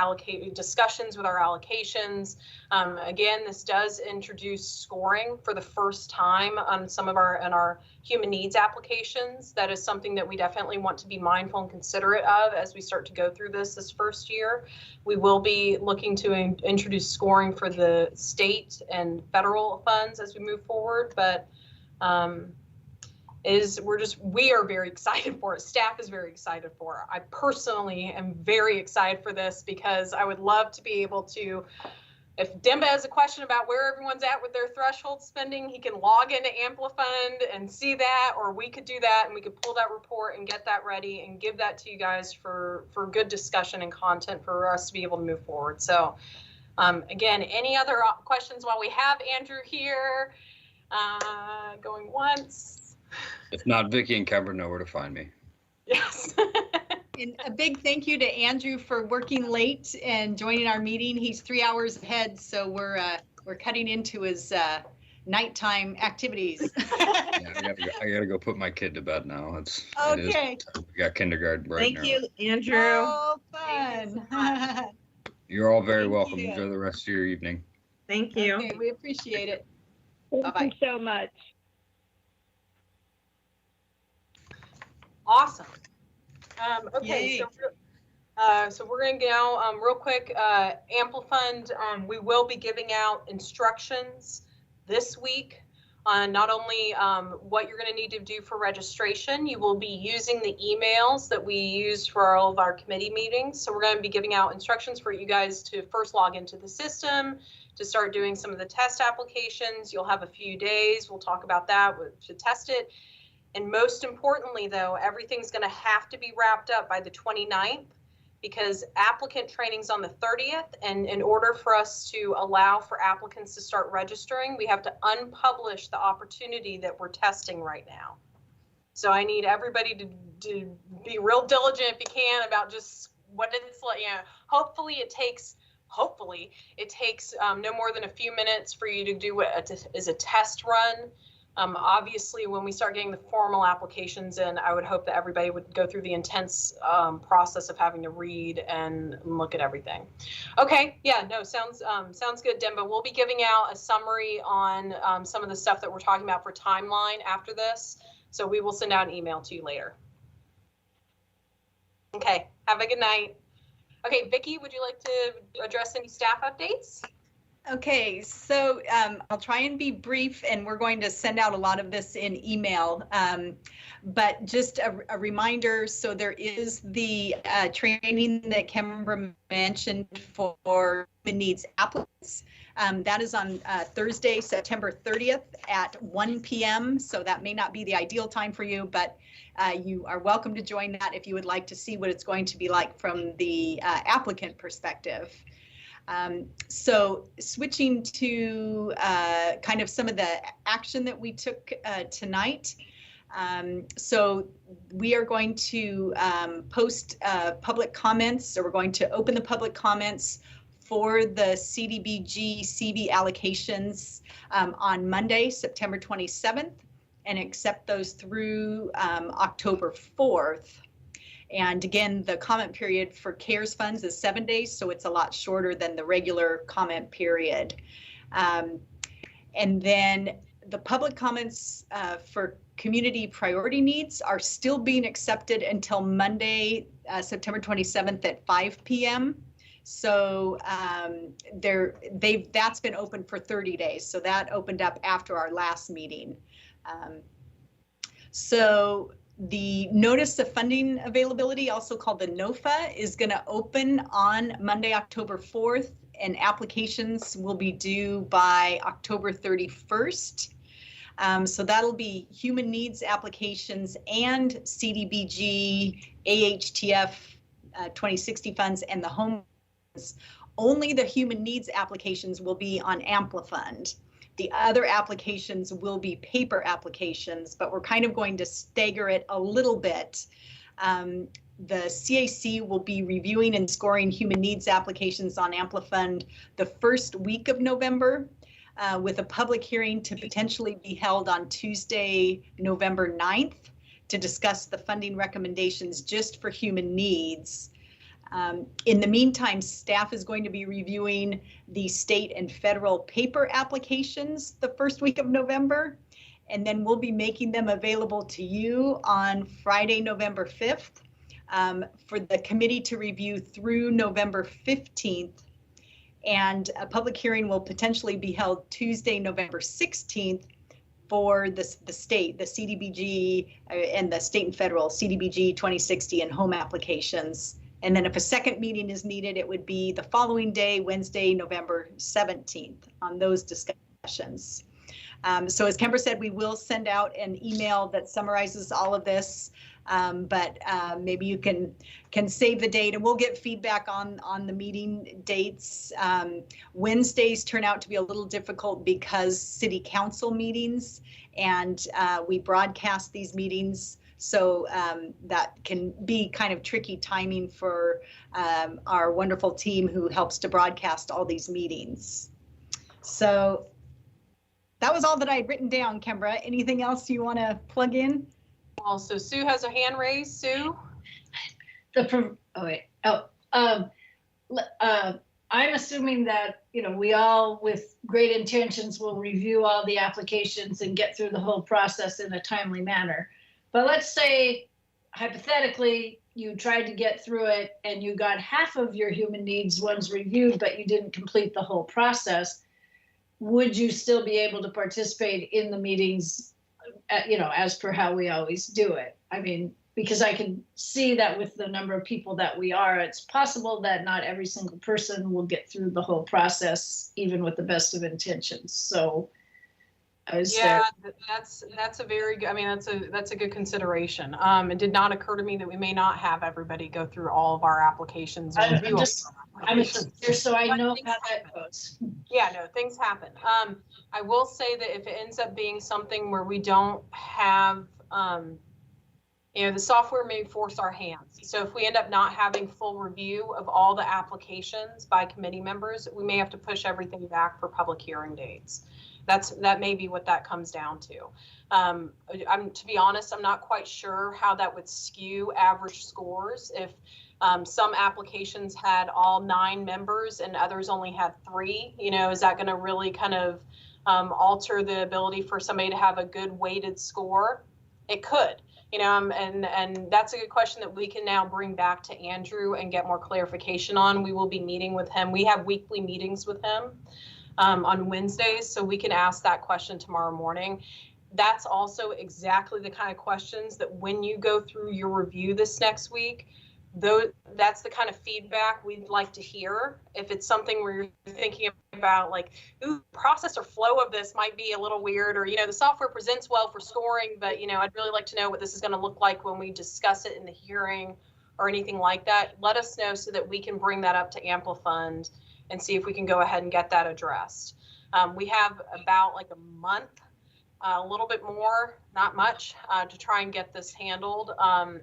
discussions with our allocations. Again, this does introduce scoring for the first time on some of our human needs applications. That is something that we definitely want to be mindful and considerate of as we start to go through this first year. We will be looking to introduce scoring for the state and federal funds as we move forward, but we are very excited for it. Staff is very excited for it. I personally am very excited for this because I would love to be able to, if Demba has a question about where everyone's at with their threshold spending, he can log into Amplifund and see that, or we could do that and we could pull that report and get that ready and give that to you guys for good discussion and content for us to be able to move forward. So again, any other questions while we have Andrew here? Going once. If not, Vicki and Kevin know where to find me. Yes. And a big thank you to Andrew for working late and joining our meeting. He's 3 hours ahead, so we're cutting into his nighttime activities. Yeah, I gotta go put my kid to bed now. Okay. We got kindergarten right now. Thank you, Andrew. Oh, fun. You're all very Thank welcome. you. Enjoy the rest of your evening. Thank you. Okay, we appreciate it. Thank Bye-bye. you so much. Awesome. Okay, Yay. so we're going to go real quick. Amplifund, we will be giving out instructions this week on not only what you're going to need to do for registration. You will be using the emails that we use for all of our committee meetings. So we're going to be giving out instructions for you guys to first log into the system, to start doing some of the test applications. You'll have a few days. We'll talk about that to test it. And most importantly, though, everything's going to have to be wrapped up by the 29th because applicant training's on the 30th. And in order for us to allow for applicants to start registering, we have to unpublish the opportunity that we're testing right now. So I need everybody to be real diligent if you can about just what it's like. Hopefully it takes no more than a few minutes for you to do what is a test run. Obviously, when we start getting the formal applications in, I would hope that everybody would go through the intense process of having to read and look at everything. Okay, yeah, no, sounds good, Demba. We'll be giving out a summary on some of the stuff that we're talking about for timeline after this, so we will send out an email to you later. Okay, have a good night. Okay, Vicki, would you like to address any staff updates? Okay, so I'll try and be brief, and we're going to send out a lot of this in email. But just a reminder, so there is the training that Kemba mentioned for human needs applicants. That is on Thursday, September 30th at 1 p.m. So that may not be the ideal time for you, but you are welcome to join that if you would like to see what it's going to be like from the applicant perspective. So switching to kind of some of the action that we took tonight. So we are going to post public comments, or we're going to open the public comments for the CDBG CV allocations on Monday, September 27th, and accept those through October 4th. And again, the comment period for CARES funds is 7 days, so it's a lot shorter than the regular comment period. And then the public comments for community priority needs are still being accepted until Monday, September 27th at 5 p.m. So that's been open for 30 days. So that opened up after our last meeting. So the notice of funding availability, also called the NOFA, is going to open on Monday, October 4th and applications will be due by October 31st. So that'll be human needs applications and CDBG, AHTF 2060 funds, and the home. Only the human needs applications will be on Amplifund. The other applications will be paper applications, but we're kind of going to stagger it a little bit. The CAC will be reviewing and scoring human needs applications on Amplifund the first week of November, with a public hearing to potentially be held on Tuesday, November 9th, to discuss the funding recommendations just for human needs. In the meantime, staff is going to be reviewing the state and federal paper applications the first week of November, and then we'll be making them available to you on Friday, November 5th, for the committee to review through November 15th. And a public hearing will potentially be held Tuesday, November 16th for the state, the CDBG, and the state and federal CDBG 2060 and home applications. And then if a second meeting is needed, it would be the following day, Wednesday, November 17th, on those discussions. So as Kemper said, we will send out an email that summarizes all of this, but maybe you can save the date, and we'll get feedback on the meeting dates. Wednesdays turn out to be a little difficult because city council meetings, and we broadcast these meetings. So that can be kind of tricky timing for our wonderful team who helps to broadcast all these meetings. So that was all that I had written down, Kembra. Anything else you want to plug in? Also, Sue has her hand raised. Sue? I'm assuming that, we all with great intentions will review all the applications and get through the whole process in a timely manner. But let's say, hypothetically, you tried to get through it and you got half of your human needs ones reviewed, but you didn't complete the whole process. Would you still be able to participate in the meetings, as per how we always do it? I mean, because I can see that with the number of people that we are, it's possible that not every single person will get through the whole process, even with the best of intentions. So yeah, that's a very good, that's a good consideration. It did not occur to me that we may not have everybody go through all of our applications. I'm just here so I know how that goes. Yeah, no, things happen. I will say that if it ends up being something where we don't have, the software may force our hands. So if we end up not having full review of all the applications by committee members, we may have to push everything back for public hearing dates. That may be what that comes down to. To be honest, I'm not quite sure how that would skew average scores. If some applications had all 9 members and others only had 3, is that going to really kind of alter the ability for somebody to have a good weighted score? It could, and that's a good question that we can now bring back to Andrew and get more clarification on. We will be meeting with him. We have weekly meetings with him on Wednesdays, so we can ask that question tomorrow morning. That's also exactly the kind of questions that when you go through your review this next week, that's the kind of feedback we'd like to hear. If it's something where you're thinking about like, ooh, process or flow of this might be a little weird, or, the software presents well for scoring, but, I'd really like to know what this is going to look like when we discuss it in the hearing or anything like that. Let us know so that we can bring that up to Amplifund and see if we can go ahead and get that addressed. We have about like a month, a little bit more, not much, to try and get this handled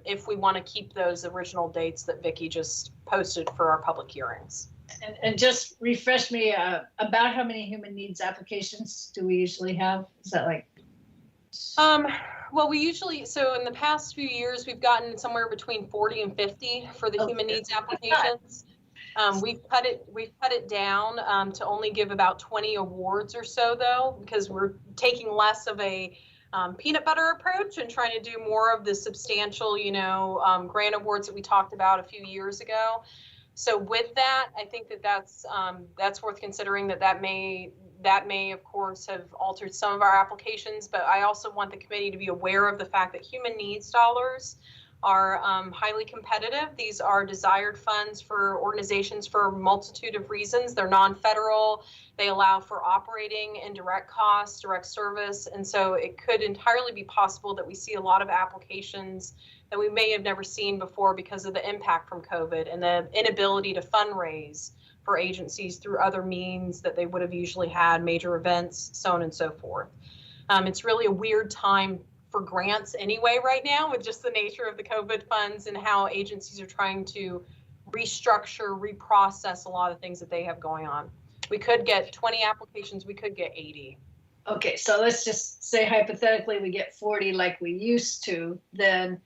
if we want to keep those original dates that Vicki just posted for our public hearings. And just refresh me about how many human needs applications do we usually have? Is that like? Well, so in the past few years, we've gotten somewhere between 40 and 50 for the human needs applications. We've cut it down to only give about 20 awards or so, though, because we're taking less of a peanut butter approach and trying to do more of the substantial, grant awards that we talked about a few years ago. So with that, I think that's worth considering. That may, of course, have altered some of our applications, but I also want the committee to be aware of the fact that human needs dollars are highly competitive. These are desired funds for organizations for a multitude of reasons. They're non-federal. They allow for operating and direct costs, direct service. And so it could entirely be possible that we see a lot of applications that we may have never seen before because of the impact from COVID and the inability to fundraise for agencies through other means that they would have usually had, major events, so on and so forth. It's really a weird time for grants anyway right now, with just the nature of the COVID funds and how agencies are trying to restructure, reprocess a lot of things that they have going on. We could get 20 applications, we could get 80. Okay, so let's just say hypothetically we get 40 like we used to, then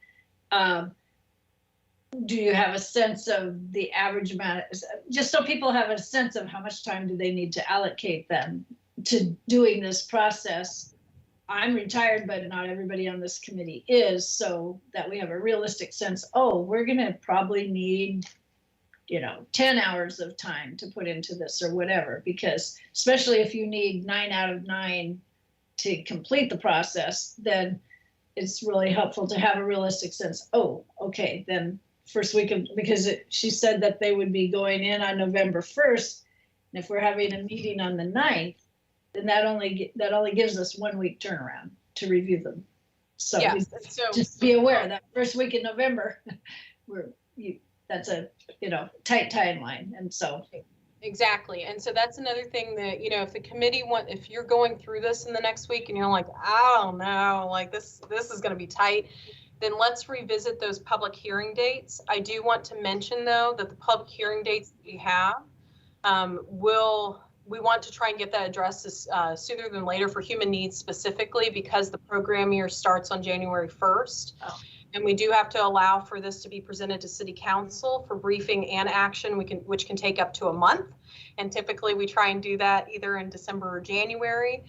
do you have a sense of the average amount, just so people have a sense of how much time do they need to allocate then to doing this process? I'm retired, but not everybody on this committee is, so that we have a realistic sense, oh, we're gonna probably need, 10 hours of time to put into this or whatever, because especially if you need 9 out of 9 to complete the process, then it's really helpful to have a realistic sense, oh, okay, then first week of, because she said that they would be going in on November 1st, and if we're having a meeting on the 9th, then that only gives us 1 week turnaround to review them. So, yes, so just be aware that first week in November, that's a tight timeline, and so exactly. And so that's another thing that if the committee if you're going through this in the next week and you're like, I don't know, like this is going to be tight, then let's revisit those public hearing dates. I do want to mention though that the public hearing dates that we have we want to try and get that addressed sooner than later for human needs specifically, because the program year starts on January 1st. Oh. And we do have to allow for this to be presented to City Council for briefing and action, which can take up to a month. And typically we try and do that either in December or January.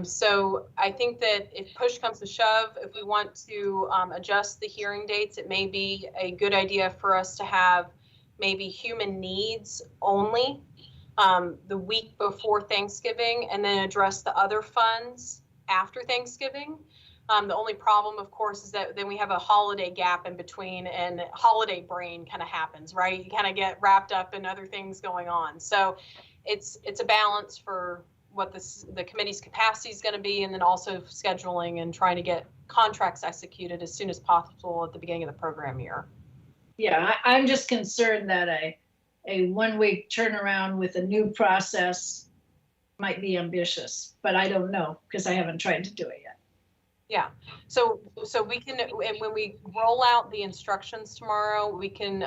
So I think that if push comes to shove, if we want to adjust the hearing dates, it may be a good idea for us to have maybe human needs only the week before Thanksgiving, and then address the other funds after Thanksgiving. The only problem, of course, is that then we have a holiday gap in between, and holiday brain kind of happens, right? You kind of get wrapped up in other things going on. So it's a balance for what the committee's capacity is going to be, and then also scheduling and trying to get contracts executed as soon as possible at the beginning of the program year. Yeah, I'm just concerned that a 1 week turnaround with a new process might be ambitious, but I don't know because I haven't tried to do it yet. Yeah, so we can, when we roll out the instructions tomorrow, we can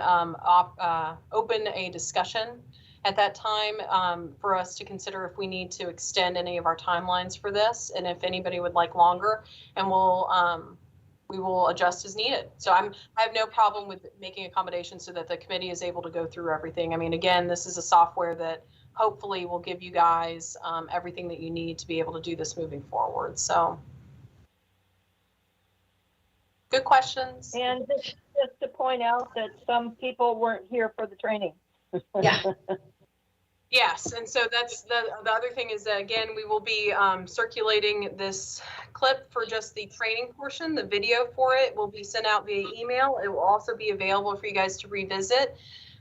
open a discussion at that time for us to consider if we need to extend any of our timelines for this, and if anybody would like longer, and we will adjust as needed. So I have no problem with making accommodations so that the committee is able to go through everything. I mean, again, this is a software that hopefully will give you guys everything that you need to be able to do this moving forward. So good questions. And just to point out that some people weren't here for the training. Yeah. Yes, and so that's the other thing is that, again, we will be circulating this clip for just the training portion. The video for it will be sent out via email. It will also be available for you guys to revisit.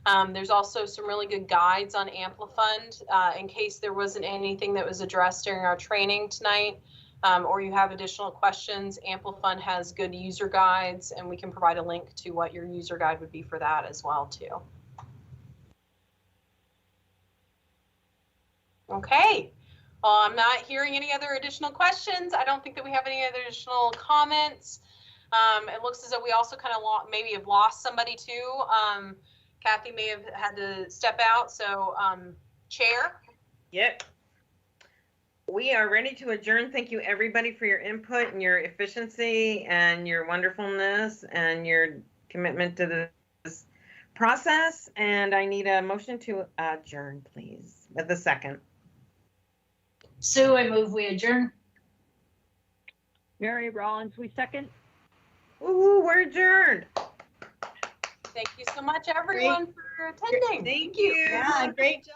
There's also some really good guides on Amplifund in case there wasn't anything that was addressed during our training tonight, or you have additional questions. Amplifund has good user guides, and we can provide a link to what your user guide would be for that as well too. Okay, well, I'm not hearing any other additional questions. I don't think that we have any other additional comments. It looks as though we also kind of maybe have lost somebody too. Kathy may have had to step out, so Chair? Yep. We are ready to adjourn. Thank you, everybody, for your input and your efficiency and your wonderfulness and your commitment to this process. And I need a motion to adjourn, please, with a second. Sue, I move we adjourn. Mary Rollins, we second. Woo-hoo, we're adjourned. Thank you so much, everyone, for attending. Thank you. Yeah, great job.